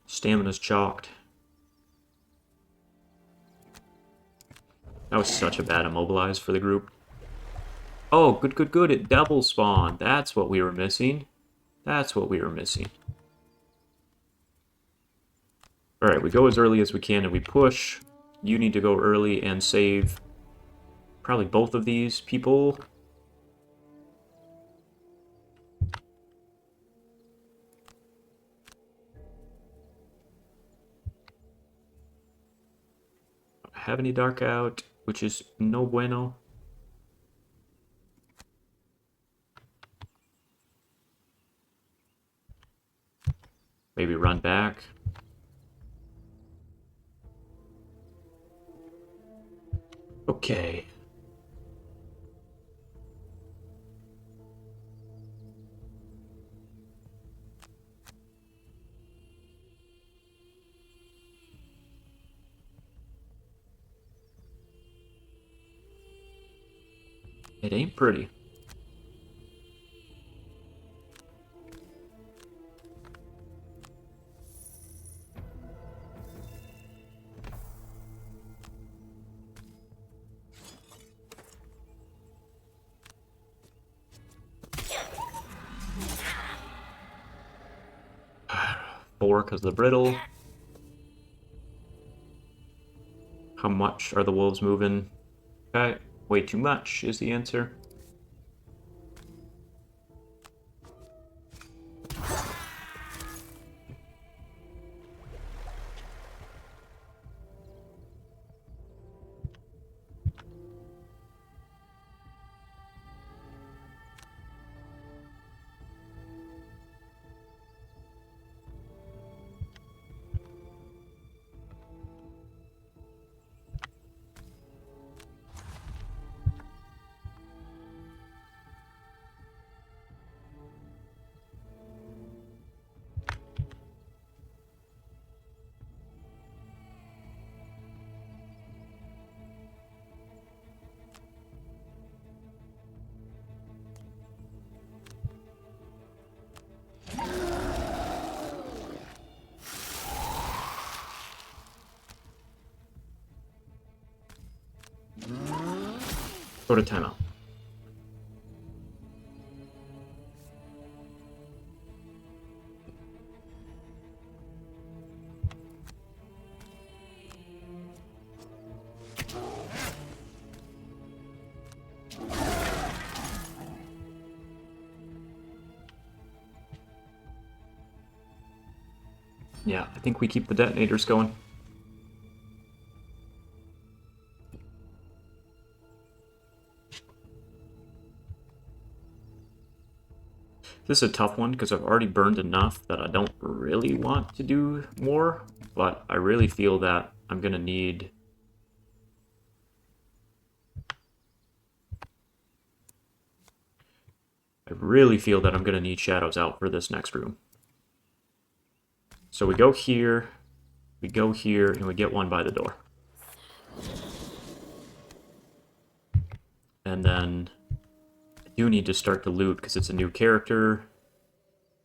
Stamina's chalked. That was such a bad immobilize for the group. Oh, good, good, good. It double spawned. That's what we were missing. That's what we were missing. Alright, we go as early as we can and we push. You need to go early and save probably both of these people. Have any dark out, which is no bueno. Maybe run back. Okay. It ain't pretty. 4 because of the brittle. How much are the wolves moving? Okay, way too much is the answer. Go to timeout. Yeah, I think we keep the detonators going. This is a tough one because I've already burned enough that I don't really want to do more, but I really feel that I'm going to need... I really feel that I'm going to need shadows out for this next room. So we go here, and we get one by the door. And then I do need to start to loot because it's a new character.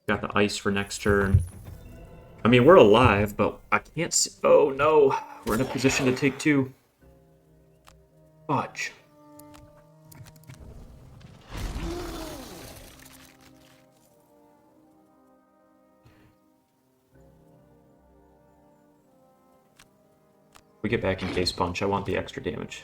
Got the ice for next turn. I mean, we're alive, but I can't see... Oh, no. We're in a position to take 2. Fudge. We get back in case punch. I want the extra damage.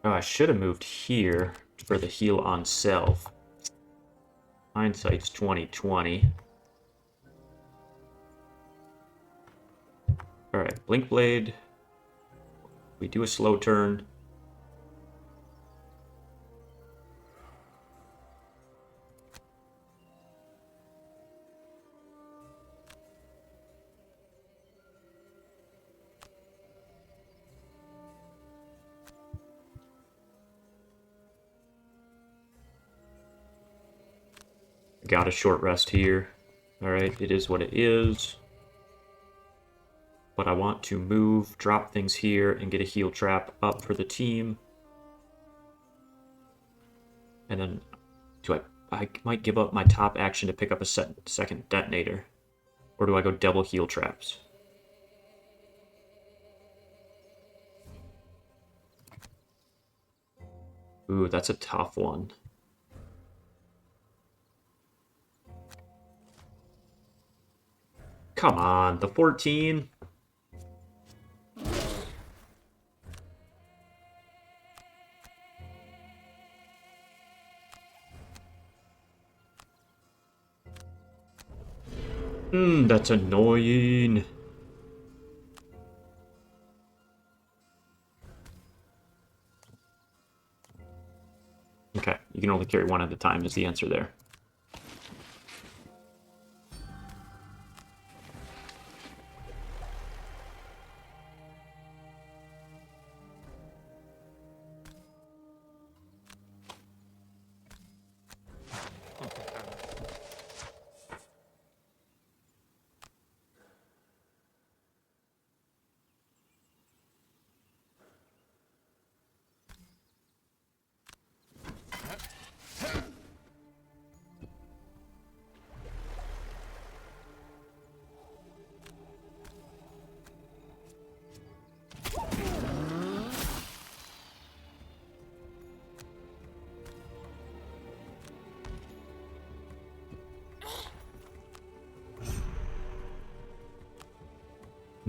Oh, I should have moved here for the heal on self. Hindsight's 20/20. Alright, Blink Blade. We do a slow turn. Got a short rest here. Alright, it is what it is. But I want to move, drop things here, and get a heal trap up for the team. And then I might give up my top action to pick up a second detonator. Or do I go double heal traps? Ooh, that's a tough one. Come on, the 14? That's annoying. Okay, you can only carry one at a time is the answer there.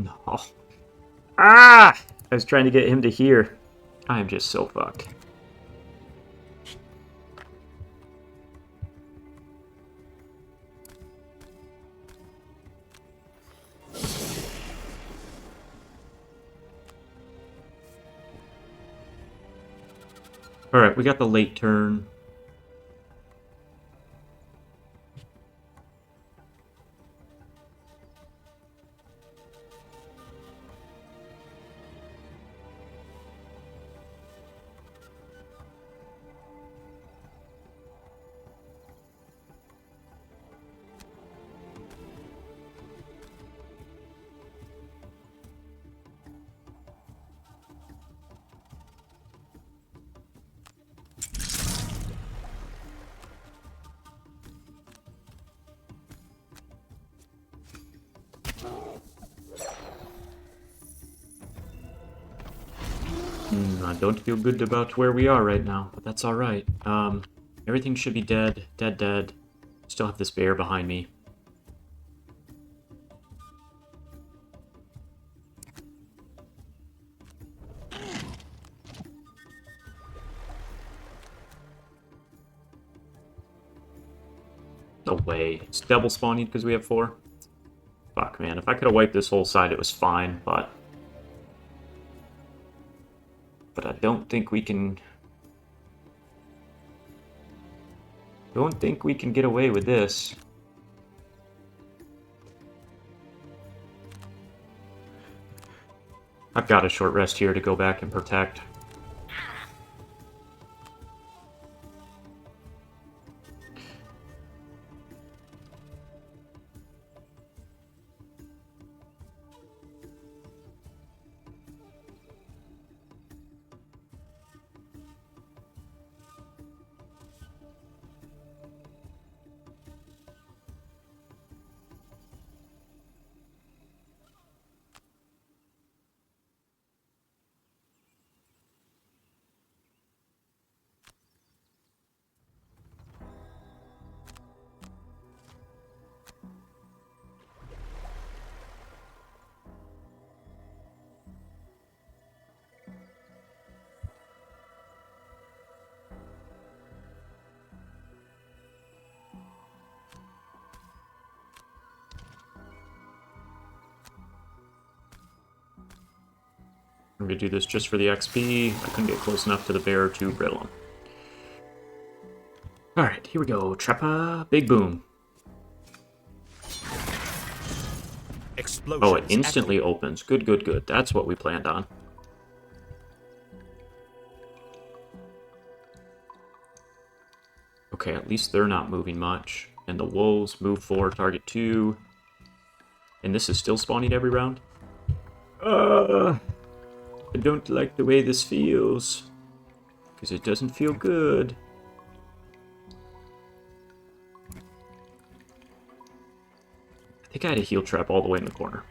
no. Ah! I was trying to get him to here. I am just so fucked. Alright, we got the late turn. I don't feel good about where we are right now, but that's alright. Everything should be dead. Dead. Still have this bear behind me. No way. It's double spawning because we have 4. Fuck, man. If I could have wiped this whole side, it was fine, but I don't think we can... Don't think we can get away with this. I've got a short rest here to go back and protect. I'm gonna do this just for the XP. I couldn't get close enough to the bear to brittle him. Alright, here we go. Trappa, big boom. Explosions Oh, it instantly opens. Good. That's what we planned on. Okay, at least they're not moving much. And the wolves move 4, target 2. And this is still spawning every round? I don't like the way this feels. Because it doesn't feel good. I think I had a heal trap all the way in the corner.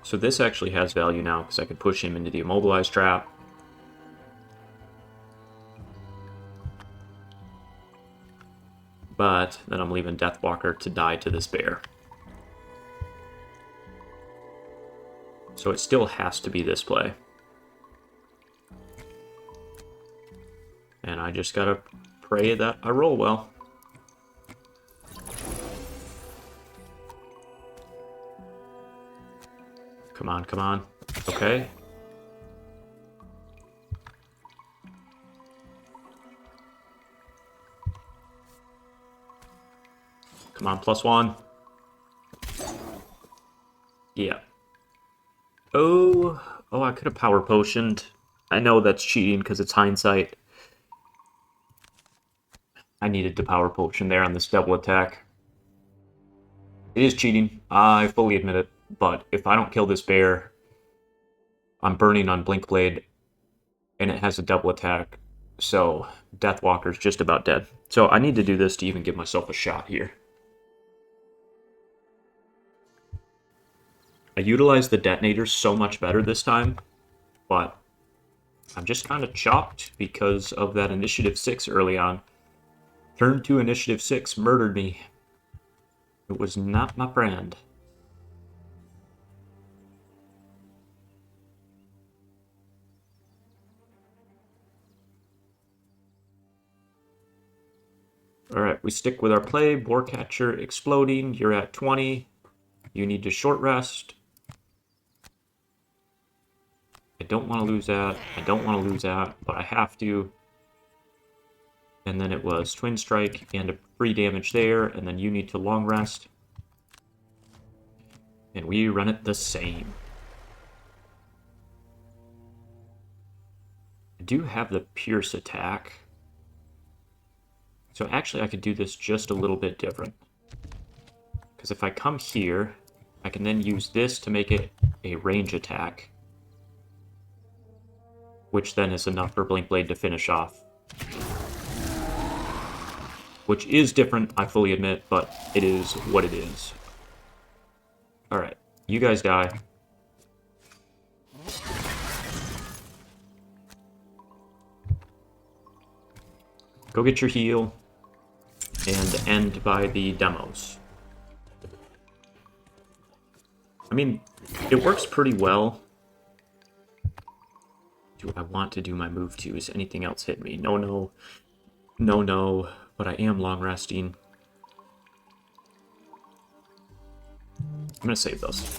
So this actually has value now, because I could push him into the immobilized trap. But then I'm leaving Deathwalker to die to this bear. So it still has to be this play. And I just gotta pray that I roll well. Come on. Okay. Come on, +1. Yeah. Oh, I could have power potioned. I know that's cheating because it's hindsight. I needed to power potion there on this double attack. It is cheating. I fully admit it. But if I don't kill this bear, I'm burning on Blinkblade, and it has a double attack. So Deathwalker's just about dead. So I need to do this to even give myself a shot here. I utilized the detonators so much better this time, but I'm just kind of chopped because of that Initiative 6 early on. Turn 2 Initiative 6 murdered me. It was not my friend. Alright, we stick with our play. Boar Catcher exploding. You're at 20. You need to short rest. I don't want to lose that. I don't want to lose that, but I have to. And then it was Twin Strike and a free damage there, and then you need to long rest. And we run it the same. I do have the Pierce attack. So actually I could do this just a little bit different. Because if I come here, I can then use this to make it a range attack. Which then is enough for Blinkblade to finish off. Which is different, I fully admit, but it is what it is. Alright, you guys die. Go get your heal. And end by the demos. I mean, it works pretty well. Do I want to do my move too? Is anything else hit me? No, no. No, no. But I am long resting. I'm going to save those.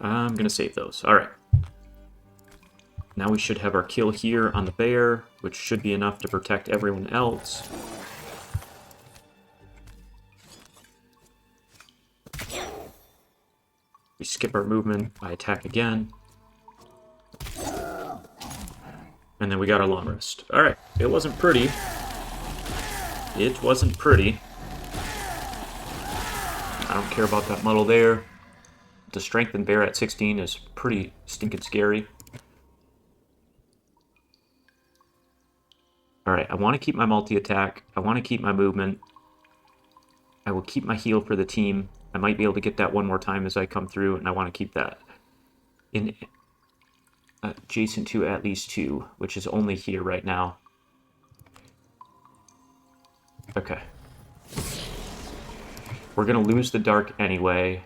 I'm going to save those. Alright. Now we should have our kill here on the bear, which should be enough to protect everyone else. We skip our movement, I attack again. And then we got our long rest. Alright, it wasn't pretty. It wasn't pretty. I don't care about that muddle there. The strength in bear at 16 is pretty stinking scary. Alright, I want to keep my multi-attack. I want to keep my movement. I will keep my heal for the team. I might be able to get that one more time as I come through, and I want to keep that in adjacent to at least 2, which is only here right now. Okay. We're going to lose the dark anyway.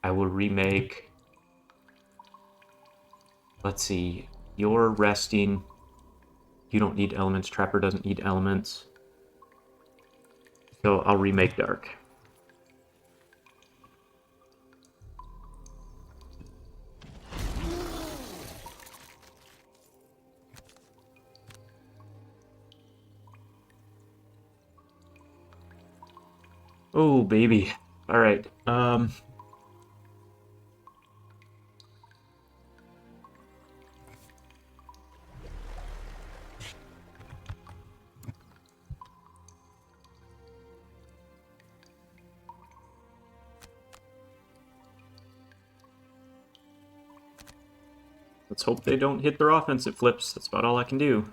I will remake... Let's see. You're resting. You don't need elements. Trapper doesn't need elements. So I'll remake dark. Oh, baby. All right. Let's hope they don't hit their offensive flips. That's about all I can do.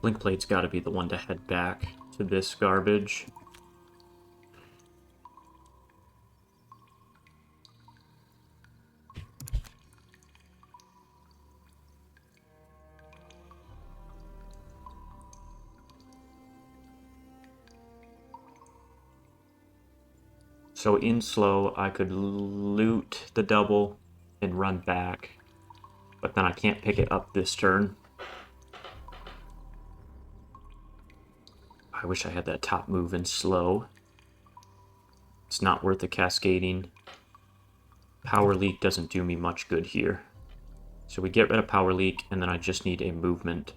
Blinkblade's got to be the one to head back to this garbage. So in slow, I could loot the double and run back, but then I can't pick it up this turn. I wish I had that top move in slow. It's not worth the cascading. Power leak doesn't do me much good here. So we get rid of power leak, and then I just need a movement.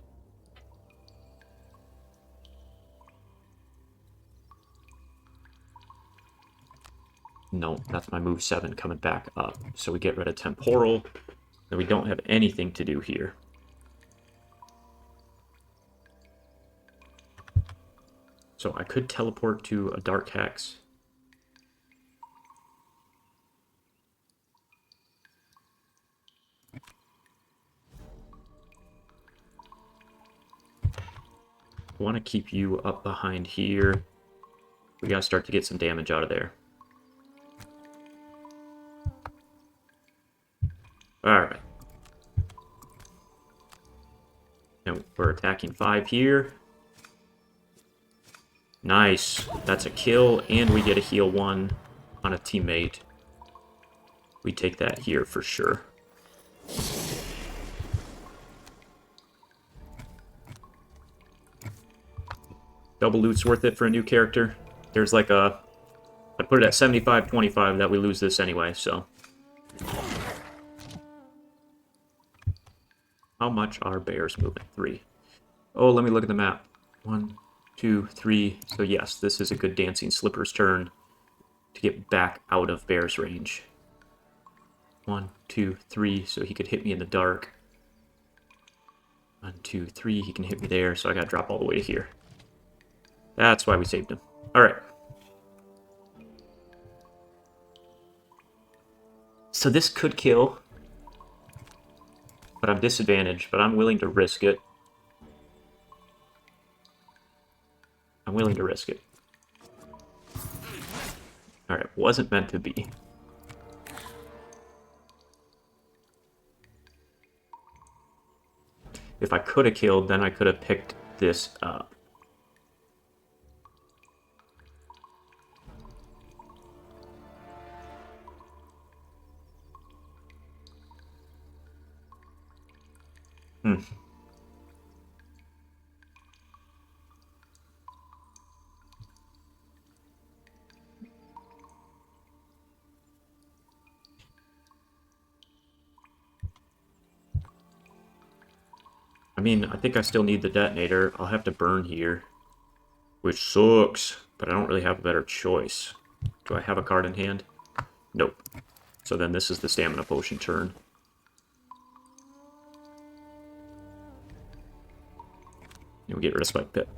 No, that's my move 7 coming back up. So we get rid of Temporal, and we don't have anything to do here. So I could teleport to a Dark Hex. I want to keep you up behind here. We gotta start to get some damage out of there. Alright. And we're attacking 5 here. Nice. That's a kill, and we get a heal 1 on a teammate. We take that here for sure. Double loot's worth it for a new character. There's like a... I put it at 75-25 that we lose this anyway, so... How much are bears moving? 3. Oh, let me look at the map. 1, 2, 3. So yes, this is a good Dancing Slippers turn to get back out of bear's range. 1, 2, 3, so he could hit me in the dark. 1, 2, 3, he can hit me there, so I gotta drop all the way to here. That's why we saved him. Alright. So this could kill, but I'm disadvantaged, but I'm willing to risk it. I'm willing to risk it. Alright, wasn't meant to be. If I could have killed, then I could have picked this up. I mean, I think I still need the detonator. I'll have to burn here, which sucks, but I don't really have a better choice. Do I have a card in hand? Nope. So then this is the stamina potion turn. And we get rid of Spike Pit.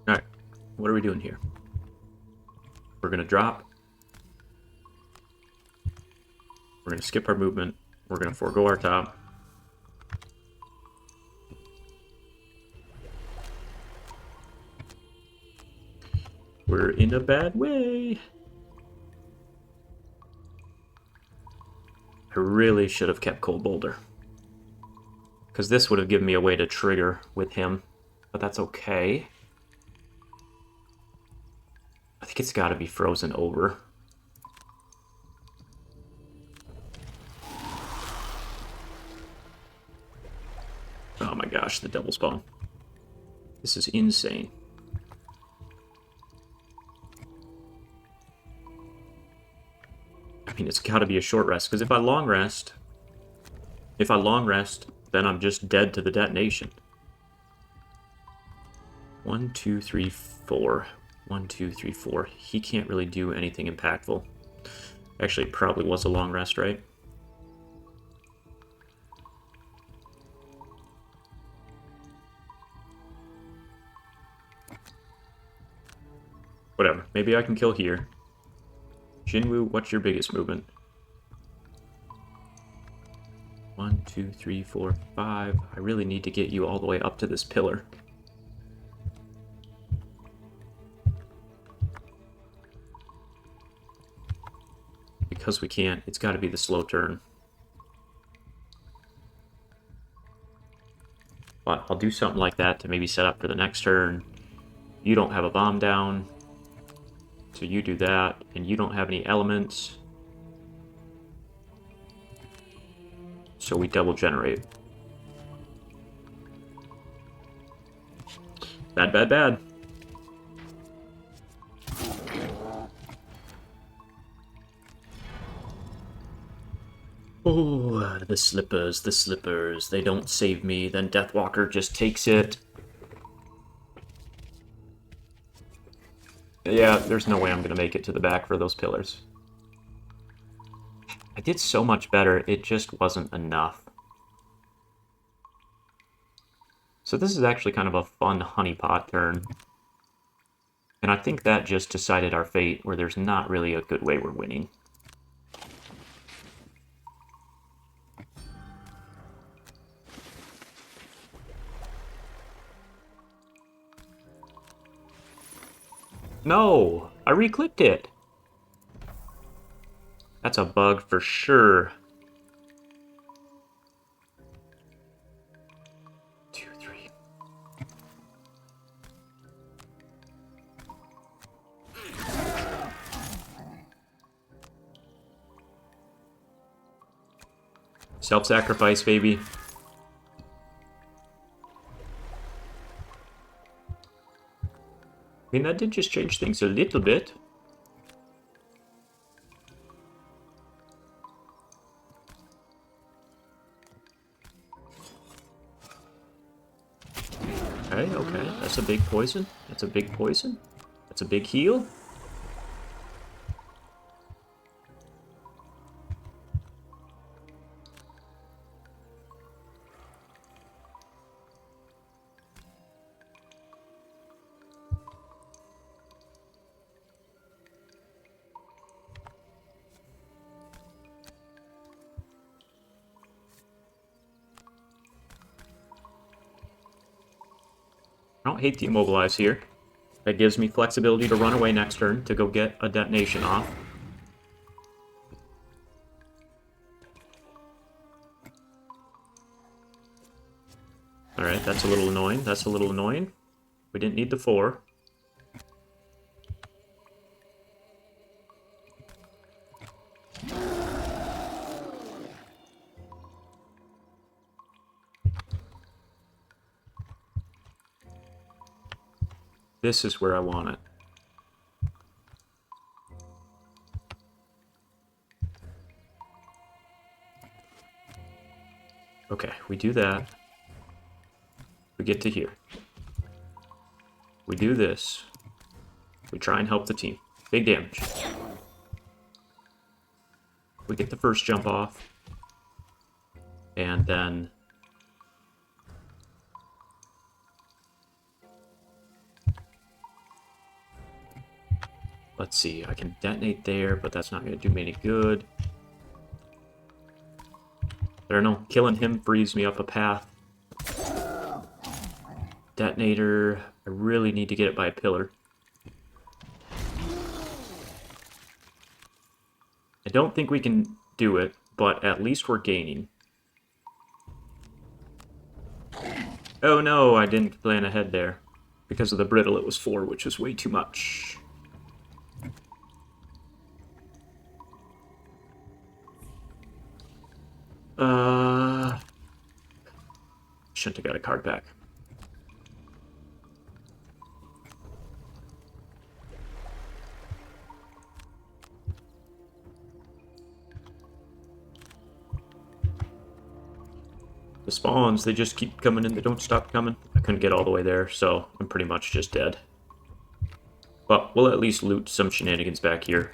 Alright, what are we doing here? We're going to drop. We're going to skip our movement. We're going to forego our top. We're in a bad way. I really should have kept Cold Boulder, because this would have given me a way to trigger with him, but that's okay. I think it's got to be frozen over. Oh my gosh, the double spawn. This is insane. I mean, it's got to be a short rest, because if I long rest, then I'm just dead to the detonation. 1, 2, 3, 4. 1, 2, 3, 4. He can't really do anything impactful. Actually, it probably was a long rest, right? Whatever. Maybe I can kill here. Jinwoo, what's your biggest movement? 1, 2, 3, 4, 5. I really need to get you all the way up to this pillar. Because we can't, it's got to be the slow turn. But I'll do something like that to maybe set up for the next turn. You don't have a bomb down. So you do that, and you don't have any elements. So we double generate. Bad, bad, bad. Oh, the slippers, the slippers. They don't save me, then Deathwalker just takes it. Yeah, there's no way I'm gonna make it to the back for those pillars. I did so much better, it just wasn't enough. So this is actually kind of a fun honeypot turn. And I think that just decided our fate, where there's not really a good way we're winning. No! I re-clicked it! That's a bug for sure. 2, 3. Self-sacrifice, baby. I mean, that did just change things a little bit. Okay, okay. That's a big poison. That's a big poison. That's a big heal. I don't hate the immobilize here. That gives me flexibility to run away next turn to go get a detonation off. Alright, that's a little annoying. That's a little annoying. We didn't need the 4. This is where I want it. Okay, we do that. We get to here. We do this. We try and help the team. Big damage. We get the first jump off. And then... let's see, I can detonate there, but that's not going to do me any good. I don't know, killing him frees me up a path. Detonator, I really need to get it by a pillar. I don't think we can do it, but at least we're gaining. Oh no, I didn't plan ahead there. Because of the brittle, it was 4, which was way too much. Shouldn't have got a card back. The spawns, they just keep coming in, they don't stop coming. I couldn't get all the way there, so I'm pretty much just dead. But we'll at least loot some shenanigans back here.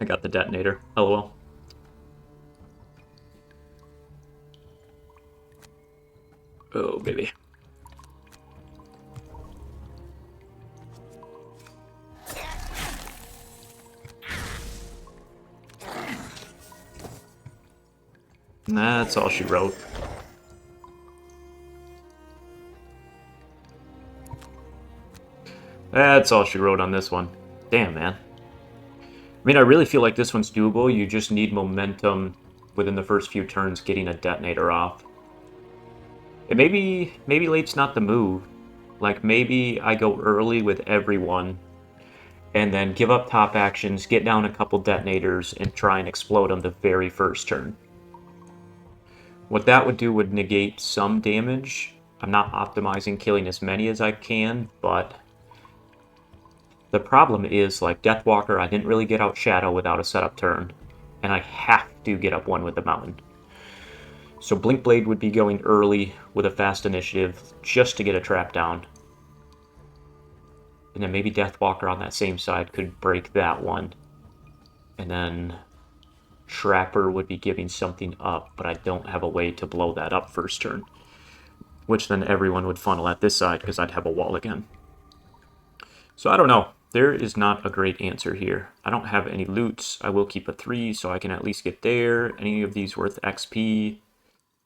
I got the detonator. LOL. Oh, baby. That's all she wrote. That's all she wrote on this one. Damn, man. I mean, I really feel like this one's doable. You just need momentum within the first few turns getting a detonator off. And maybe late's not the move. Like, maybe I go early with everyone and then give up top actions, get down a couple detonators, and try and explode them the very first turn. What that would do would negate some damage. I'm not optimizing killing as many as I can, but the problem is, like, Deathwalker, I didn't really get out Shadow without a setup turn, and I have to get up one with the Mountain. So Blinkblade would be going early with a fast initiative just to get a trap down. And then maybe Deathwalker on that same side could break that one. And then Trapper would be giving something up, but I don't have a way to blow that up first turn. Which then everyone would funnel at this side because I'd have a wall again. So I don't know. There is not a great answer here. I don't have any loots. I will keep a 3 so I can at least get there. Any of these worth XP.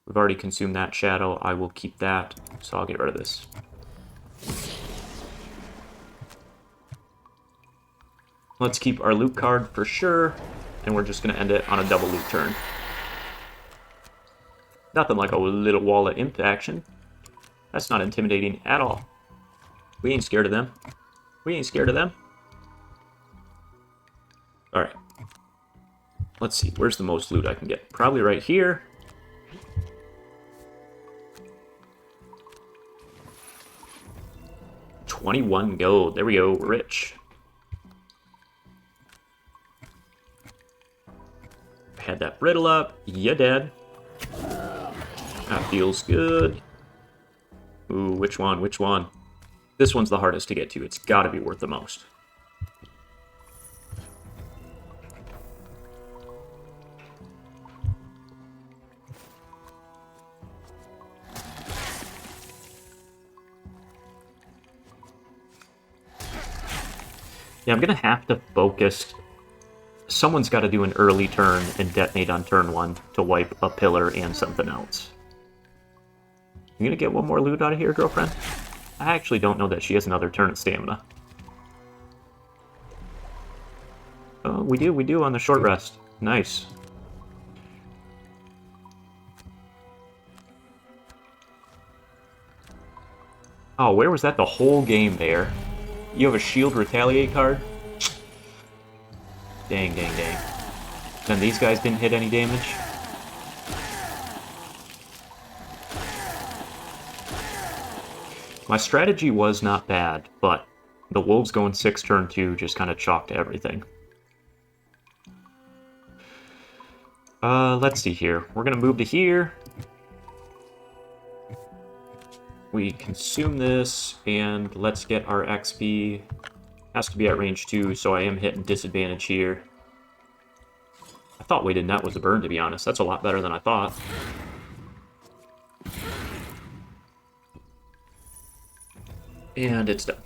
We've already consumed that Shadow. I will keep that, so I'll get rid of this. Let's keep our loot card for sure, and we're just going to end it on a double loot turn. Nothing like a little wall of imp action. That's not intimidating at all. We ain't scared of them. We ain't scared of them. Alright. Let's see, where's the most loot I can get? Probably right here. $21 gold. There we go, we're rich. Had that brittle up. You dead. That feels good. Ooh, which one? Which one? This one's the hardest to get to. It's got to be worth the most. Yeah, I'm going to have to focus. Someone's got to do an early turn and detonate on turn 1 to wipe a pillar and something else. You going to get one more loot out of here, girlfriend? I actually don't know that she has another turn of stamina. Oh, we do on the short rest. Nice. Oh, where was that the whole game there? You have a shield retaliate card? Dang, dang, dang. Then these guys didn't hit any damage? My strategy was not bad, but the wolves going 6 turn 2 just kind of chalked everything. Let's see here. We're going to move to here. We consume this, and let's get our XP. Has to be at range 2, so I am hitting disadvantage here. I thought weighted net was a burn, to be honest. That's a lot better than I thought. And it's done.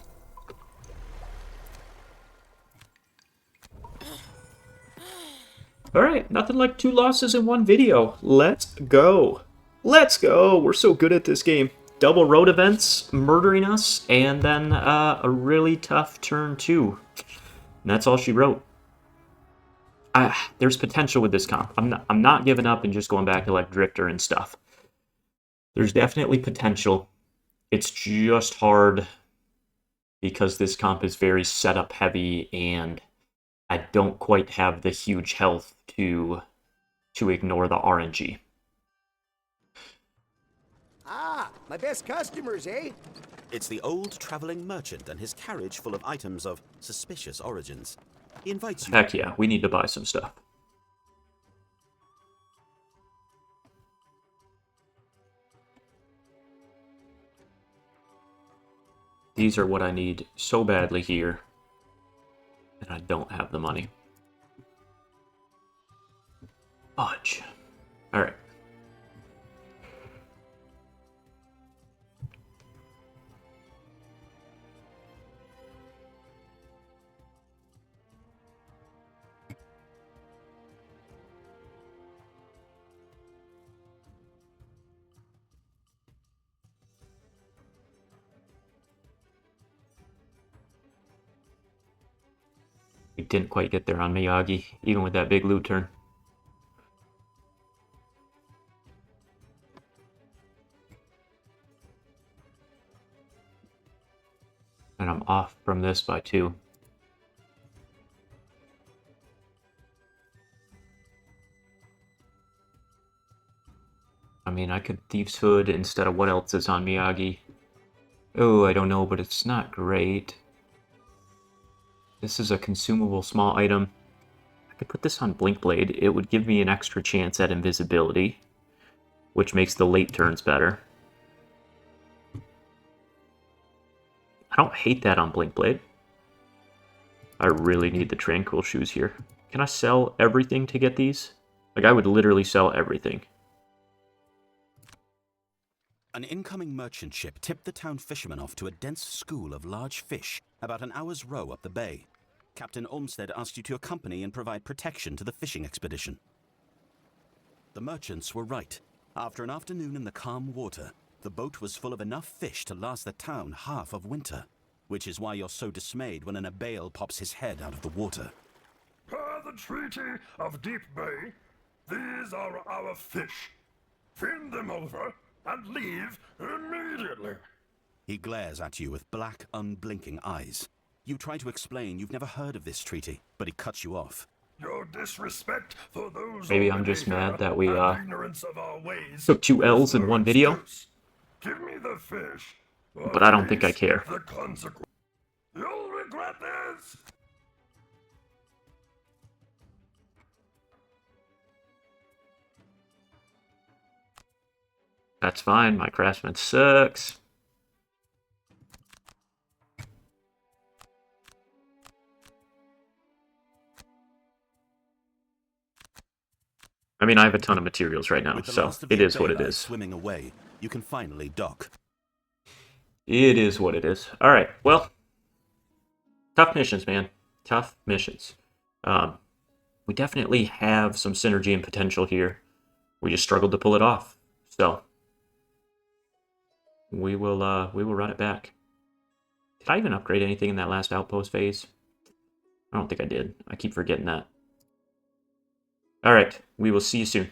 Alright, nothing like 2 losses in one video. Let's go. Let's go. We're so good at this game. Double road events murdering us, and then a really tough turn 2. And that's all she wrote. There's potential with this comp. I'm not giving up and just going back to like Drifter and stuff. There's definitely potential. It's just hard because this comp is very setup heavy, and I don't quite have the huge health to ignore the RNG. Ah, my best customers, eh? It's the old traveling merchant and his carriage full of items of suspicious origins. He invites you. Heck yeah, we need to buy some stuff. These are what I need so badly here. And I don't have the money. Fudge. Alright. We didn't quite get there on Miyagi, even with that big loot turn. And I'm off from this by 2. I mean, I could Thief's Hood instead of what else is on Miyagi. Oh, I don't know, but it's not great. This is a consumable small item. I could put this on Blink Blade. It would give me an extra chance at invisibility, which makes the late turns better. I don't hate that on Blink Blade. I really need the Tranquil Shoes here. Can I sell everything to get these? Like, I would literally sell everything. An incoming merchant ship tipped the town fishermen off to a dense school of large fish about an hour's row up the bay. Captain Olmsted asked you to accompany and provide protection to the fishing expedition. The merchants were right. After an afternoon in the calm water, the boat was full of enough fish to last the town half of winter, which is why you're so dismayed when an Abail pops his head out of the water. Per the Treaty of Deep Bay, these are our fish. Fin them over and leave immediately. He glares at you with black, unblinking eyes. You try to explain you've never heard of this treaty, but he cuts you off. Your disrespect for those Maybe I'm just mad that we ignorance of our ways took 2 L's in one video. excuse. Give me the fish. But I don't think I care. The consequence. You'll regret this. That's fine, my craftsman sucks. I mean, I have a ton of materials right now, With the so last of it the is what it Abailite is. swimming away, you can finally dock. It is what it is. Alright, well, tough missions, man. Tough missions. We definitely have some synergy and potential here. We just struggled to pull it off. So, we will run it back. Did I even upgrade anything in that last outpost phase? I don't think I did. I keep forgetting that. Alright, we will see you soon.